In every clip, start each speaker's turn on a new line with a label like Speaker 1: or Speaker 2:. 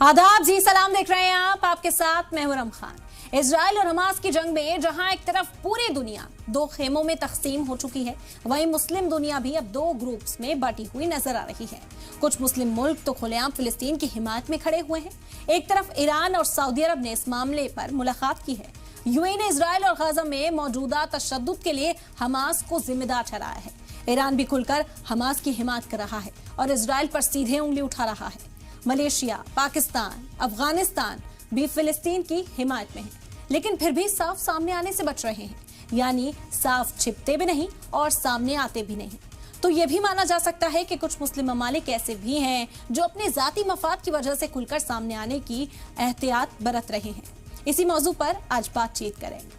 Speaker 1: आदाब जी, सलाम। देख रहे हैं आप, आपके साथ मैं हूं रम खान। इजराइल और हमास की जंग में जहां एक तरफ पूरी दुनिया दो खेमों में तकसीम हो चुकी है, वहीं मुस्लिम दुनिया भी अब दो ग्रुप्स में बटी हुई नजर आ रही है। कुछ मुस्लिम मुल्क तो खुलेआम फिलिस्तीन की हिमायत में खड़े हुए हैं। एक तरफ ईरान और सऊदी अरब ने इस मामले पर मुलाकात की है। यूएई ने इजराइल और गाजा में मौजूदा तशद्दुद के लिए हमास को जिम्मेदार ठहराया है। ईरान भी खुलकर हमास की हिमायत कर रहा है और इजराइल पर सीधे उंगली उठा रहा है। मलेशिया, पाकिस्तान, अफगानिस्तान भी फिलिस्तीन की हिमायत में है, लेकिन फिर भी साफ सामने आने से बच रहे हैं, यानी साफ छिपते भी नहीं और सामने आते भी नहीं। तो यह भी माना जा सकता है कि कुछ मुस्लिम ममालिक ऐसे भी हैं जो अपने जाती मफाद की वजह से खुलकर सामने आने की एहतियात बरत रहे हैं। इसी मौजू पर आज बातचीत करेंगे।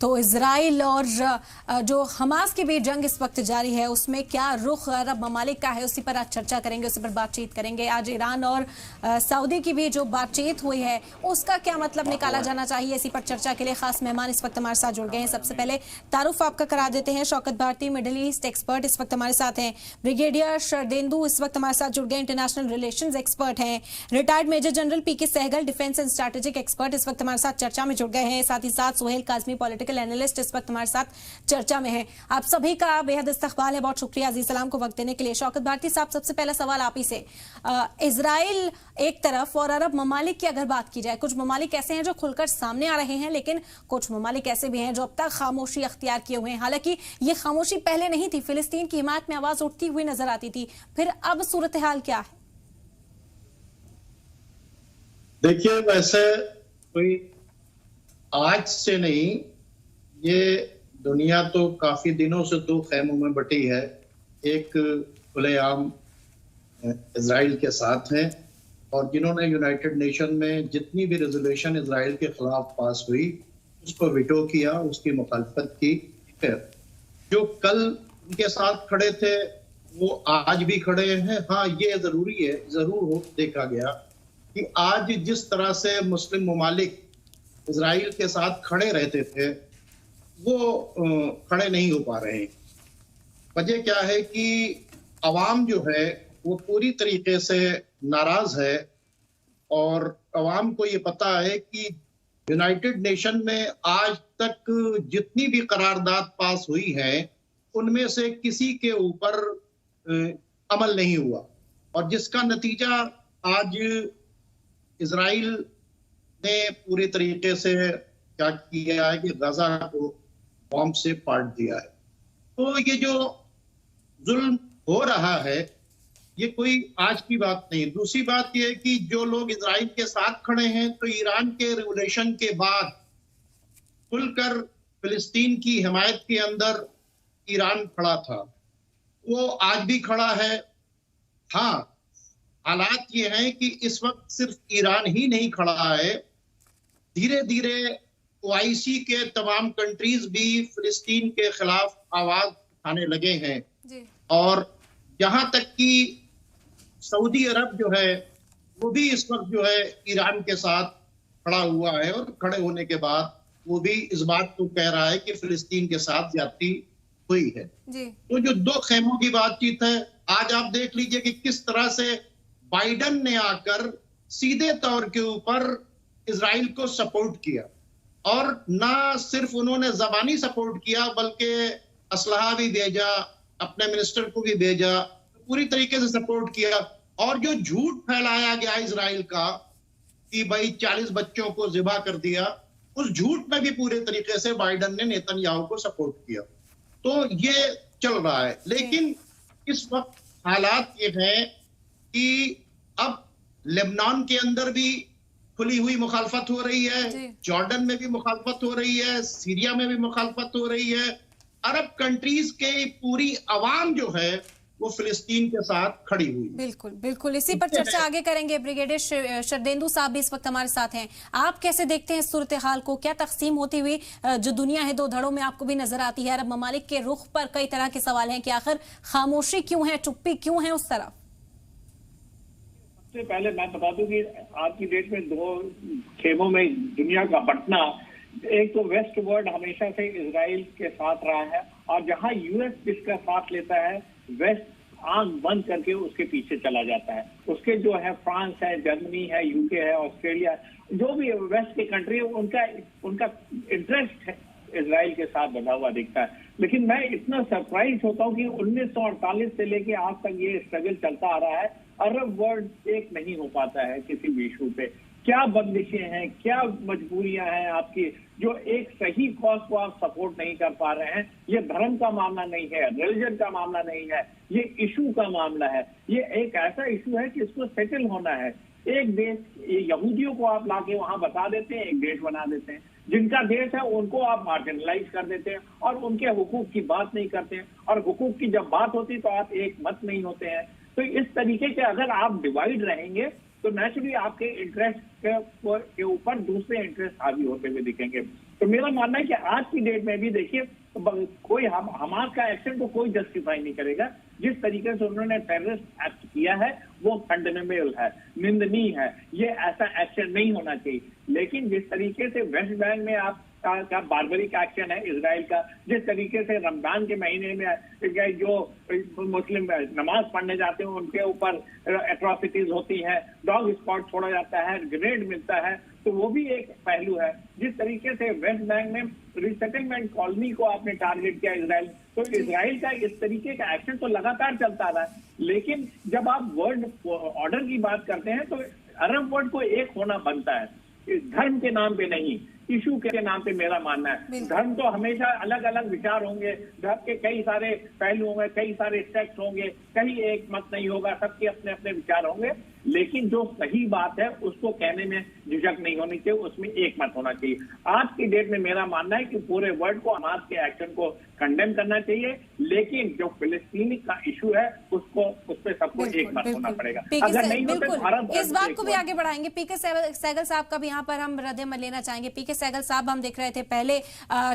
Speaker 1: तो इजराइल और जो हमास की भी जंग इस वक्त जारी है, उसमें क्या रुख अरब ममालिक का है, उसी पर आज चर्चा करेंगे, उसी पर बातचीत करेंगे। आज ईरान और सऊदी की भी जो बातचीत हुई है, उसका क्या मतलब निकाला जाना चाहिए, इसी पर चर्चा के लिए खास मेहमान इस वक्त हमारे साथ जुड़ गए हैं। सबसे पहले तारुफ आपका करा देते हैं। Shaukat Bharti, middle east expert, इस वक्त हमारे साथ हैं। ब्रिगेडियर शरदेंदु इस वक्त हमारे साथ जुड़ गए, इंटरनेशनल रिलेशंस एक्सपर्ट हैं। Retired major general PK Sehgal, defence and strategic expert, इस वक्त हमारे साथ चर्चा में जुड़ गए हैं। साथ ही साथ सुहेल काजमी, पॉलिटिकल एनालिस्ट, इस वक्त हमारे साथ चर्चा में है। आप सभी का बेहद इस्तकबाल है, बहुत शुक्रिया अजीज सलाम को वक्त देने के लिए। शौकत भारती साहब, सबसे पहला सवाल आप ही से। इजराइल एक तरफ और अरब ममालिक की अगर बात की जाए, कुछ ममालिक ऐसे हैं जो खुलकर सामने आ रहे हैं, लेकिन कुछ ममालिक ऐसे भी हैं जो अब तक खामोशी अख्तियार किए हुए हैं। हालांकि ये खामोशी पहले नहीं थी, फिलिस्तीन की हिमायत में आवाज उठती हुई नजर आती थी, फिर अब सूरत हाल क्या है?
Speaker 2: देखिए, वैसे कोई आज से नहीं, ये दुनिया तो काफी दिनों से दो खेमों में बटी है। एक खुलेआम इजराइल के साथ है, और जिन्होंने यूनाइटेड नेशन में जितनी भी रेजोल्यूशन इजराइल के खिलाफ पास हुई उसको विटो किया, उसकी मुखालफत की। जो कल उनके साथ खड़े थे वो आज भी खड़े हैं। हाँ, ये जरूरी है, जरूर देखा गया कि आज जिस तरह से मुस्लिम ममालिक इजराइल के साथ खड़े रहते थे वो खड़े नहीं हो पा रहे हैं। वजह क्या है कि अवाम जो है वो पूरी तरीके से नाराज है, और अवाम को ये पता है कि यूनाइटेड नेशन में आज तक जितनी भी करारदाद पास हुई है उनमें से किसी के ऊपर अमल नहीं हुआ, और जिसका नतीजा आज इजराइल ने पूरी तरीके से क्या किया है कि गजा को बॉम्ब से पाट दिया है। तो ये जो जुल्म हो रहा है ये कोई आज की बात नहीं। दूसरी बात ये है कि जो लोग इजराइल के साथ खड़े हैं, तो ईरान के रेवोल्यूशन के बाद खुलकर फिलिस्तीन की हिमायत के अंदर ईरान खड़ा था, वो आज भी खड़ा है। हाँ, हालात ये हैं कि इस वक्त सिर्फ ईरान ही नहीं खड़ा है, धीरे धीरे ओआईसी के तमाम कंट्रीज भी फिलिस्तीन के खिलाफ आवाज उठाने लगे हैं जी। और यहाँ तक कि सऊदी अरब जो है वो भी इस वक्त जो है ईरान के साथ खड़ा हुआ है, और खड़े होने के बाद वो भी इस बात को कह रहा है कि फिलिस्तीन के साथ ज्यादती हुई है जी। तो जो दो खेमों की बातचीत है, आज आप देख लीजिए कि किस तरह से बाइडन ने आकर सीधे तौर के ऊपर इजराइल को सपोर्ट किया, और ना सिर्फ उन्होंने जबानी सपोर्ट किया बल्कि असलहा भी भेजा, अपने मिनिस्टर को भी भेजा, पूरी तरीके से सपोर्ट किया। और जो झूठ फैलाया गया इजराइल का कि भाई 40 बच्चों को ज़िबा कर दिया, उस झूठ में भी पूरे तरीके से बाइडन ने नेतन्याहू को सपोर्ट किया। तो ये चल रहा है, लेकिन इस वक्त हालात ये हैं कि अब लेबनान के अंदर भी खुली हुई मुखालफत हो रही है,
Speaker 1: जी।
Speaker 2: जॉर्डन में भी मुखालफत हो रही है, सीरिया में भी मुखालफत हो रही है। अरब कंट्रीज के पूरी अवाम जो है वो फिलिस्तीन के साथ खड़ी हुई है।
Speaker 1: बिल्कुल बिल्कुल, इसी पर चर्चा आगे करेंगे। ब्रिगेडियर शरदेंदु साहब भी इस वक्त हमारे साथ हैं। आप कैसे देखते हैं सूरत हाल को? क्या तकसीम होती हुई जो दुनिया है दो धड़ों में आपको भी नजर आती है? अरब ममालिक के रुख पर कई तरह के सवाल हैं कि आखिर खामोशी क्यों है, चुप्पी क्यों है उस तरफ?
Speaker 3: सबसे पहले मैं बता दूं कि आज की डेट में दो खेमों में दुनिया का बंटना, एक तो वेस्ट वर्ल्ड हमेशा से इजराइल के साथ रहा है, और जहां यूएस जिसका साथ लेता है, वेस्ट आंख बंद करके उसके पीछे चला जाता है। उसके जो है फ्रांस है, जर्मनी है, यूके है, ऑस्ट्रेलिया, जो भी वेस्ट की कंट्री है, उनका इंटरेस्ट है इजराइल के साथ बंधा हुआ दिखता है। लेकिन मैं इतना सरप्राइज होता हूँ कि 1948 से लेके आज तक ये स्ट्रगल चलता आ रहा है। अरब वर्ल्ड एक नहीं हो पाता है किसी भी इशू पे। क्या बंदिशें हैं, क्या मजबूरियां हैं आपकी, जो एक सही कॉज को आप सपोर्ट नहीं कर पा रहे हैं। ये धर्म का मामला नहीं है, रिलीजन का मामला नहीं है, ये इशू का मामला है। ये एक ऐसा इशू है कि इसको सेटल होना है। एक देश, यहूदियों को आप लाके वहां बता देते हैं, एक देश बना देते हैं। जिनका देश है उनको आप मार्जिनलाइज कर देते हैं और उनके हुकूक की बात नहीं करते हैं। और हुकूक की जब बात होती तो आप एक मत नहीं होते हैं। तो इस तरीके के अगर आप डिवाइड रहेंगे तो नेचुरली आपके इंटरेस्ट के ऊपर दूसरे इंटरेस्ट हावी होते हुए दिखेंगे। तो मेरा मानना है कि आज की डेट में भी देखिए, कोई हमास का एक्शन को कोई जस्टिफाई नहीं करेगा। जिस तरीके से उन्होंने टेररिस्ट एक्ट किया है वो कंडेनेबल है, निंदनीय है। ये ऐसा एक्शन नहीं होना चाहिए। लेकिन जिस तरीके से वेस्ट बैंक में आप का बार्बरिक एक्शन है इजराइल का, जिस तरीके से रमजान के महीने में जो मुस्लिम नमाज पढ़ने जाते हैं उनके ऊपर एट्रॉसिटीज होती हैं, डॉग स्क्वाड छोड़ा जाता है, ग्रेनेड मिलता है, तो वो भी एक पहलू है। जिस तरीके से वेस्ट बैंक में रिसेटलमेंट कॉलोनी को आपने टारगेट किया इजराइल, तो इजराइल का इस तरीके का एक्शन तो लगातार चलता रहा है। लेकिन जब आप वर्ल्ड ऑर्डर की बात करते हैं तो अरब वर्ल्ड को एक होना बनता है, धर्म के नाम पे नहीं, इशू के नाम पे। मेरा मानना है धर्म तो हमेशा अलग अलग विचार होंगे, धर्म के कई सारे पहलू होंगे, कई सारे सेक्ट होंगे, कहीं एक मत नहीं होगा, सबके अपने अपने विचार होंगे। लेकिन जो सही बात है उसको कहने में झिझक नहीं होनी चाहिए, उसमें एक मत होना चाहिए। आज की डेट में मेरा मानना है कि पूरे वर्ल्ड को हमास के एक्शन को कंडेम करना चाहिए, लेकिन जो फिलिस्तीनी का इशू है उसको उस पर सबको एक मत होना पड़ेगा। अगर नहीं होता तो भारत
Speaker 1: इस बात को भी आगे बढ़ाएंगे। पीके सहगल साहब का भी यहाँ पर हम रद्द-ए-अमल लेना चाहेंगे। पीके सहगल साहब, हम देख रहे थे पहले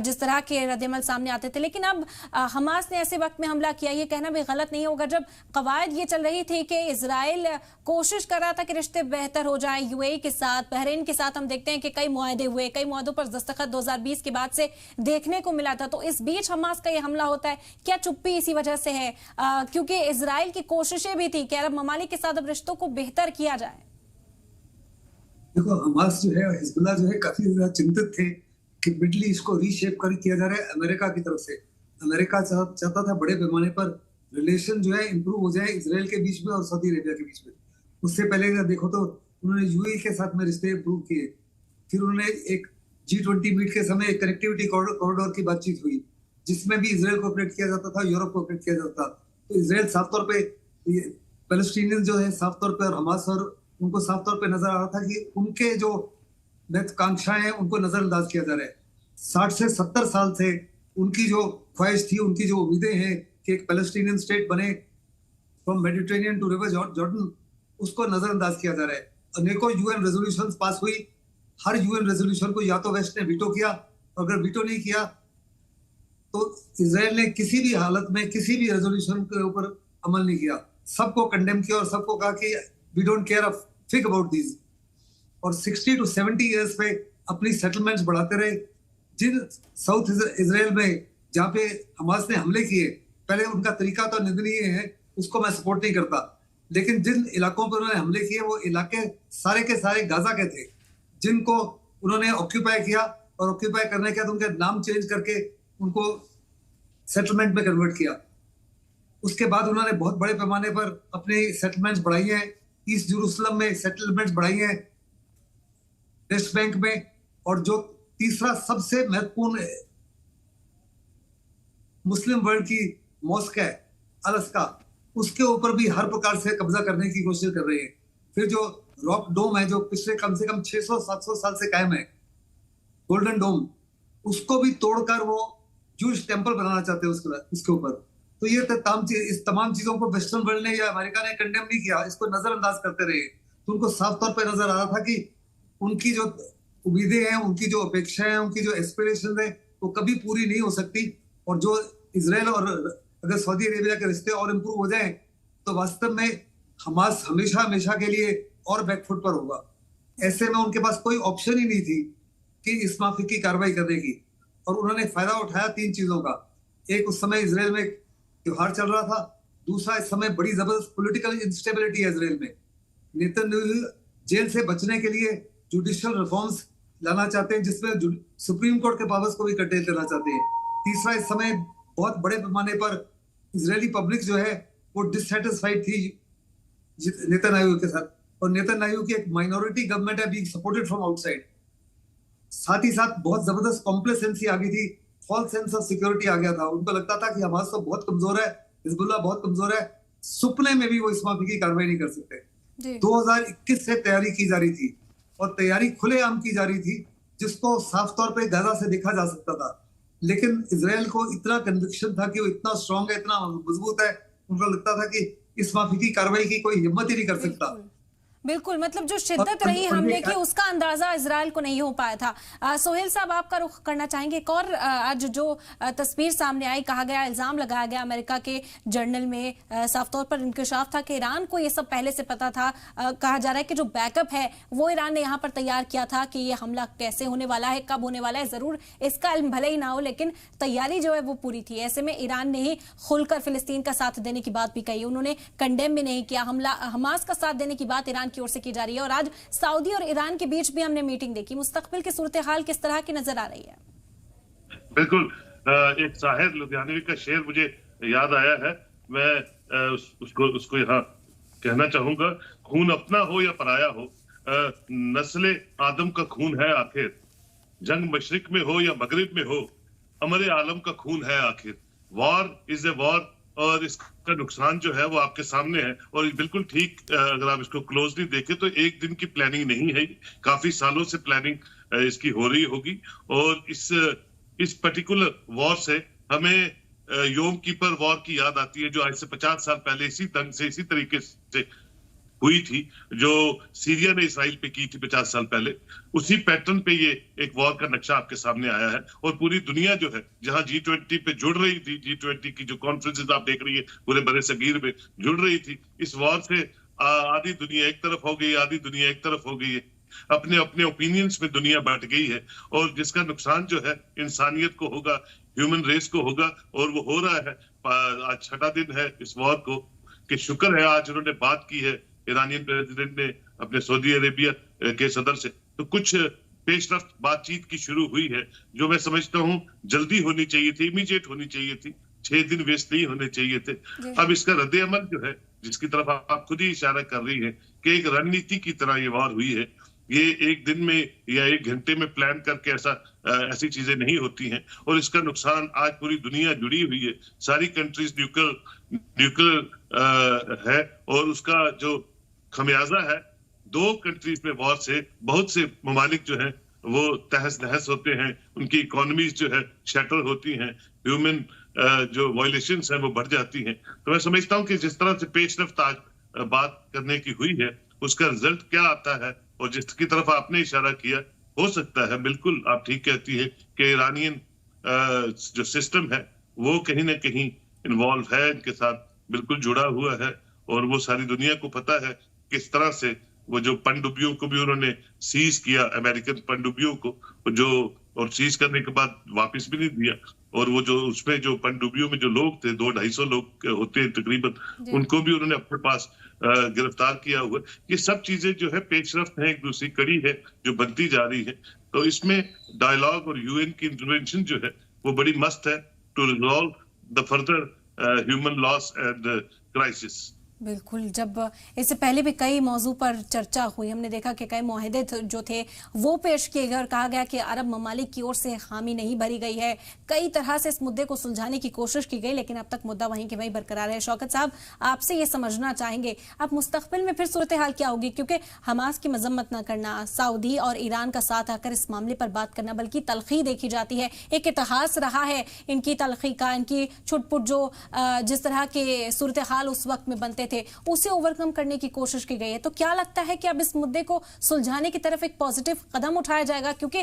Speaker 1: जिस तरह के रद्द-ए-अमल सामने आते थे, लेकिन अब हमास ने ऐसे वक्त में हमला किया, ये कहना भी गलत नहीं होगा जब कवायद ये चल रही थी कि इजराइल कोशिश कर रहा था कि रिश्ते बेहतर हो जाएं यूएई के साथ, बहरीन के साथ। हम देखते हैं कि कई मुआहदे हुए, कई मुआहदों पर दस्तखत 2020 के बाद से देखने को मिला था। तो इस बीच हमास का ये हमला होता है, क्या चुप्पी इसी वजह से है? क्योंकि इजराइल की कोशिशें भी थी कि अरब ममालिक के साथ अब रिश्तों को बेहतर किया जाए।
Speaker 4: देखो, हमास जो है, हिजबुल्लाह जो है, काफी ज्यादा चिंतित थे कि मिडल ईस्ट को रीशेप कर किया जा रहा है अमेरिका की तरफ से। अमेरिका चाहता था बड़े पैमाने पर रिलेशन जो है इंप्रूव हो जाए इजराइल के बीच में और सऊदी अरेबिया के बीच में। उससे पहले अगर देखो तो उन्होंने यूएई के साथ में रिश्ते इंप्रूव किए। फिर उन्होंने एक G20 मीट के समय एक कनेक्टिविटी कॉरिडोर की बातचीत हुई, जिसमें भी इजराइल को ऑपरेट किया जाता था, यूरोप को ऑपरेट किया जाता था। तो इजराइल साफ तौर पे, पैलेस्टीनियन जो है साफ तौर पे, और हमास और उनको साफ तौर पे नजर आ रहा था कि उनके जो महत्वाकांक्षाएं हैं उनको नजरअंदाज किया जा रहा है। 60 से 70 साल से उनकी जो ख्वाहिश थी, उनकी जो उम्मीदें हैं कि एक पैलेस्टीनियन स्टेट बने from Mediterranean to river Jordan, उसको नजरअंदाज किया जा रहा है। अनेकों यूएन रेजोल्यूशंस पास हुई, हर यूएन रेजोल्यूशन को या तो वेस्ट ने वीटो किया, और अगर वीटो नहीं किया तो इजराइल ने किसी भी हालत में किसी भी रेजोल्यूशन के ऊपर अमल नहीं किया। सबको कंडेम किया और सबको कहा कि we don't care a fig about this. और 60 to 70 इयर्स पे अपनी सेटलमेंट्स बढ़ाते रहे। जिन साउथ इजराइल में जहाँ पे हमास ने हमले किए, पहले उनका तरीका तो निंदनीय है, उसको मैं सपोर्ट नहीं करता, लेकिन जिन इलाकों पर उन्होंने हमले किए वो इलाके सारे के सारे गाजा के थे, जिनको उन्होंने ऑक्यूपाई किया, और ऑक्यूपाई करने के बाद उनके नाम चेंज करके उनको सेटलमेंट में कन्वर्ट किया। उसके बाद उन्होंने बहुत बड़े पैमाने पर अपनी सेटलमेंट्स बढ़ाई हैं। ईस्ट जेरूसलम में सेटलमेंट्स बढ़ाई हैं, वेस्ट बैंक में, और जो तीसरा सबसे महत्वपूर्ण मुस्लिम वर्ल्ड की मॉस्क है अल-अक्सा, उसके ऊपर भी हर प्रकार से कब्जा करने की कोशिश कर रहे हैं। फिर जो रॉक डोम है जो पिछले कम से कम 600-700 साल से कायम है, गोल्डन डोम, उसको भी तोड़कर वो जूश टेम्पल बनाना चाहते हैं उसके ऊपर। तो ये इस तमाम चीजों को वेस्टर्न वर्ल्ड ने या अमेरिका ने कंडेम नहीं किया, इसको नजरअंदाज करते रहे। तो उनको साफ तौर पर नजर आ रहा था कि उनकी जो उम्मीदें हैं, उनकी जो अपेक्षाएं हैं, उनकी जो एस्पिरेशन है, वो कभी पूरी नहीं हो सकती। और जो इजराइल और अगर सऊदी अरेबिया के रिश्ते और इम्प्रूव हो जाएं तो वास्तव में हमास हमेशा के लिए और बैकफुट पर होगा। ऐसे में उनके पास कोई ऑप्शन ही नहीं थी कि इस माफी की कार्रवाई करने की, और उन्होंने फायदा उठाया 3 चीजों का। एक, उस समय इजराइल में त्योहार चल रहा था। दूसरा, इस समय बड़ी जबरदस्त पॉलिटिकल इंस्टेबिलिटी है इजराइल में। नेतन्याहू जेल से बचने के लिए जुडिशियल रिफॉर्म्स लाना चाहते हैं, जिसमें सुप्रीम कोर्ट के पावर्स को भी कटेल करना चाहते हैं। तीसरा, इस समय बहुत बड़े पैमाने पर इजरायली पब्लिक जो है वो डिससैटिस्फाइड थी नेतन्याहू के साथ, और नेतन्याहू की एक माइनॉरिटी गवर्नमेंट है बीइंग सपोर्टेड फ्रॉम आउटसाइड। साथ ही साथ बहुत जबरदस्त कॉम्प्लेसेंसी आ गई थी, फॉल्स सेंस ऑफ सिक्योरिटी आ गया था। उनको लगता था कि हमास तो बहुत कमजोर है, हिजबुल्लाह बहुत कमजोर है, सुपने में भी वो इस माफी की कार्रवाई नहीं कर सकते। 2021 से तैयारी की जा रही थी, और तैयारी खुलेआम की जा रही थी, जिसको साफ तौर पे गाजा से देखा जा सकता था। लेकिन इजराइल को इतना कन्विक्शन था कि वो इतना स्ट्रांग है, इतना मजबूत है, उनको लगता था कि इस माफी की कार्रवाई की कोई हिम्मत ही नहीं कर सकता।
Speaker 1: बिल्कुल, मतलब जो शिद्दत रही हमले की उसका अंदाजा इजराइल को नहीं हो पाया था। सोहेल साहब, आपका रुख करना चाहेंगे। एक और आज जो तस्वीर सामने आई, कहा गया, इल्जाम लगाया गया अमेरिका के जर्नल में, साफ तौर पर इंकशाफ था कि ईरान को ये सब पहले से पता था। कहा जा रहा है कि जो बैकअप है वो ईरान ने यहाँ पर तैयार किया था कि ये हमला कैसे होने वाला है, कब होने वाला है। जरूर इसका इल्म भले ही ना हो, लेकिन तैयारी जो है वो पूरी थी। ऐसे में ईरान ने ही खुलकर फिलिस्तीन का साथ देने की बात भी कही, उन्होंने कंडेम भी नहीं किया। हमला हमास का साथ देने की बात ईरान की ओर से की जा रही है। और आज सऊदी और ईरान के बीच भी हमने मीटिंग देखी। मुस्तकबिल की सूरत हाल किस तरह की नजर आ रही है?
Speaker 5: बिल्कुल, एक साहिर लुधियानवी का शेर मुझे याद आया है। मैं उसको यहाँ कहना चाहूंगा, खून अपना हो या पराया हो, नस्ले आदम का खून है आखिर, जंग मशरिक में हो या मगरिब में हो, अमर आलम का खून है आखिर। वॉर इज ए वॉर, और इसका नुकसान जो है वो आपके सामने है। और बिल्कुल ठीक, अगर आप इसको क्लोजली देखें तो एक दिन की प्लानिंग नहीं है, काफी सालों से प्लानिंग इसकी हो रही होगी। और इस पर्टिकुलर वॉर से हमें योम कीपर वॉर की याद आती है, जो आज से 50 साल पहले इसी ढंग से, इसी तरीके से हुई थी, जो सीरिया ने इसराइल पे की थी 50 साल पहले। उसी पैटर्न पे ये एक वॉर का नक्शा आपके सामने आया है। और पूरी दुनिया जो है, जहां G20 पे जुड़ रही थी, G20 की जो कॉन्फ्रेंसेस आप देख रही है पूरे बड़े सगीर में जुड़ रही थी, इस वॉर से आधी दुनिया एक तरफ हो गई, आधी दुनिया एक तरफ हो गई है। अपने अपने ओपिनियंस में दुनिया बांट गई है, और जिसका नुकसान जो है इंसानियत को होगा, ह्यूमन रेस को होगा, और वो हो रहा है। आज 6वां दिन है इस वॉर को, कि शुक्र है आज उन्होंने बात की है ईरानियन प्रेसिडेंट ने अपने सऊदी अरेबिया के सदर से, तो कुछ पेशरफ्त बातचीत की शुरू हुई है, जो मैं समझता हूँ जल्दी होनी चाहिए थी, इमीडिएट होनी चाहिए थी, 6 दिन वेस्ट नहीं होने चाहिए थे। अब इसका रद्द अमल जो है, जिसकी तरफ आप खुद ही इशारा कर रही है कि एक रणनीति की तरह ये वॉर हुई है, ये एक दिन में या 1 घंटे में प्लान करके ऐसी चीजें नहीं होती हैं। और इसका नुकसान आज पूरी दुनिया जुड़ी हुई है, सारी कंट्रीज न्यूक्लियर है, और उसका जो खमियाजा है 2 कंट्रीज में वॉर से बहुत से ममालिक जो हैं वो तहस नहस होते हैं, उनकी इकोनॉमीज जो है शटर होती हैं, ह्यूमन जो वायलेशंस हैं वो बढ़ जाती हैं। तो मैं समझता हूँ कि जिस तरह से पेशरफ्त आज बात करने की हुई है, उसका रिजल्ट क्या आता है, और जिसकी तरफ आपने इशारा किया, हो सकता है, बिल्कुल आप ठीक कहती है कि ईरानियन जो सिस्टम है वो कहीं ना कहीं इन्वॉल्व है, इनके साथ बिल्कुल जुड़ा हुआ है। और वो सारी दुनिया को पता है किस तरह से वो जो पनडुब्बियों को भी उन्होंने सीज किया, अमेरिकन पनडुब्बियों को, जो और सीज करने के बाद वापस भी नहीं दिया। और वो जो उसमें जो पनडुब्बियों में जो लोग थे, 200-250 लोग होते हैं तकरीबन, उनको भी उन्होंने अपने पास गिरफ्तार किया हुआ। ये सब चीजें जो है पेशरफ्त है, एक दूसरी कड़ी है जो बनती जा रही है। तो इसमें डायलॉग और यूएन की इंटरवेंशन जो है वो बड़ी मस्त है to resolve the further human loss and crisis.
Speaker 1: बिल्कुल, जब इससे पहले भी कई मौजू पर चर्चा हुई, हमने देखा कि कई मुआहदे जो थे वो पेश किए गए और कहा गया कि अरब ममालिक की ओर से हामी नहीं भरी गई है। कई तरह से इस मुद्दे को सुलझाने की कोशिश की गई, लेकिन अब तक मुद्दा वहीं के वहीं बरकरार है। शौकत साहब, आपसे ये समझना चाहेंगे अब मुस्तकबिल में फिर सूरत हाल क्या होगी, क्योंकि हमास की मजम्मत न करना, सऊदी और ईरान का साथ आकर इस मामले पर बात करना, बल्कि तलखी देखी जाती है, एक इतिहास रहा है इनकी तलखी का, इनकी छुटपुट जो जिस तरह के सूरत हाल उस वक्त में बनते थे उसे ओवरकम करने की कोशिश की गई है। तो क्या लगता है कि अब इस मुद्दे को सुलझाने की तरफ एक पॉजिटिव कदम उठाया जाएगा, क्योंकि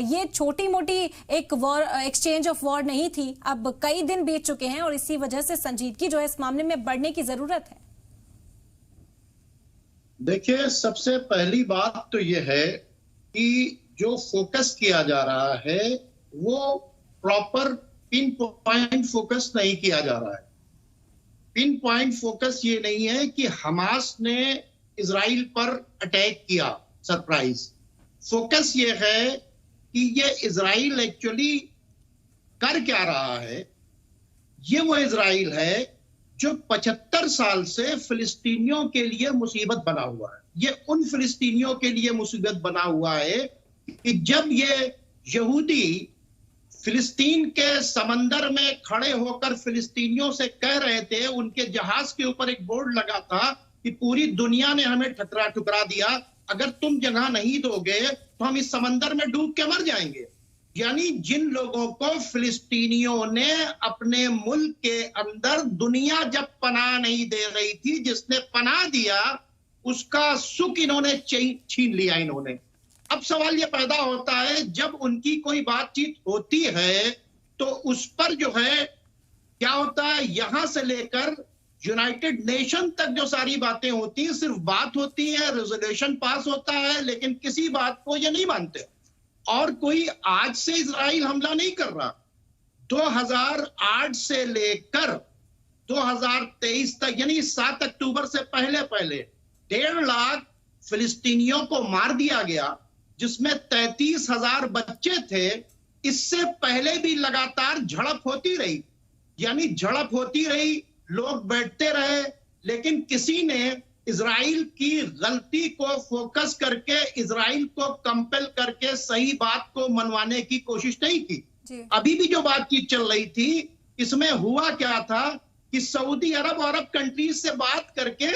Speaker 1: ये छोटी मोटी एक वॉर, एक्सचेंज ऑफ वॉर नहीं थी, अब कई दिन बीत चुके हैं और इसी वजह से संजीदगी जो है इस मामले में बढ़ने की जरूरत है।
Speaker 2: देखिए, सबसे पहली बात तो यह है कि जो फोकस किया जा रहा है वो प्रॉपर पिन पॉइंट फोकस नहीं किया जा रहा है। पिन पॉइंट फोकस ये नहीं है कि हमास ने इजराइल पर अटैक किया सरप्राइज। फोकस ये है कि ये इजराइल एक्चुअली कर क्या रहा है। ये वो इजराइल है जो 75 साल से फिलिस्तीनियों के लिए मुसीबत बना हुआ है। ये उन फिलिस्तीनियों के लिए मुसीबत बना हुआ है कि जब ये यहूदी फिलिस्तीन के समंदर में खड़े होकर फिलिस्तीनियों से कह रहे थे, उनके जहाज के ऊपर एक बोर्ड लगा था कि पूरी दुनिया ने हमें ठुकरा दिया, अगर तुम जगह नहीं दोगे तो हम इस समंदर में डूब के मर जाएंगे। यानी जिन लोगों को फिलिस्तीनियों ने अपने मुल्क के अंदर दुनिया जब पनाह नहीं दे रही थी, जिसने पनाह दिया उसका सुख इन्होंने छीन लिया इन्होंने। अब सवाल ये पैदा होता है, जब उनकी कोई बातचीत होती है तो उस पर जो है क्या होता है, यहां से लेकर यूनाइटेड नेशन तक जो सारी बातें होती हैं सिर्फ बात होती है, रेजोल्यूशन पास होता है, लेकिन किसी बात को ये नहीं मानते। और कोई आज से इजराइल हमला नहीं कर रहा, 2008 से लेकर 2023 तक, यानी 7 अक्टूबर से पहले 1.5 लाख फिलिस्तीनियों को मार दिया गया, जिसमें 33,000 बच्चे थे। इससे पहले भी लगातार झड़प होती रही, यानी झड़प होती रही, लोग बैठते रहे, लेकिन किसी ने इजराइल की गलती को फोकस करके, इजराइल को कंपेल करके सही बात को मनवाने की कोशिश नहीं की। अभी भी जो बातचीत चल रही थी, इसमें हुआ क्या था कि सऊदी अरब और अरब कंट्रीज से बात करके,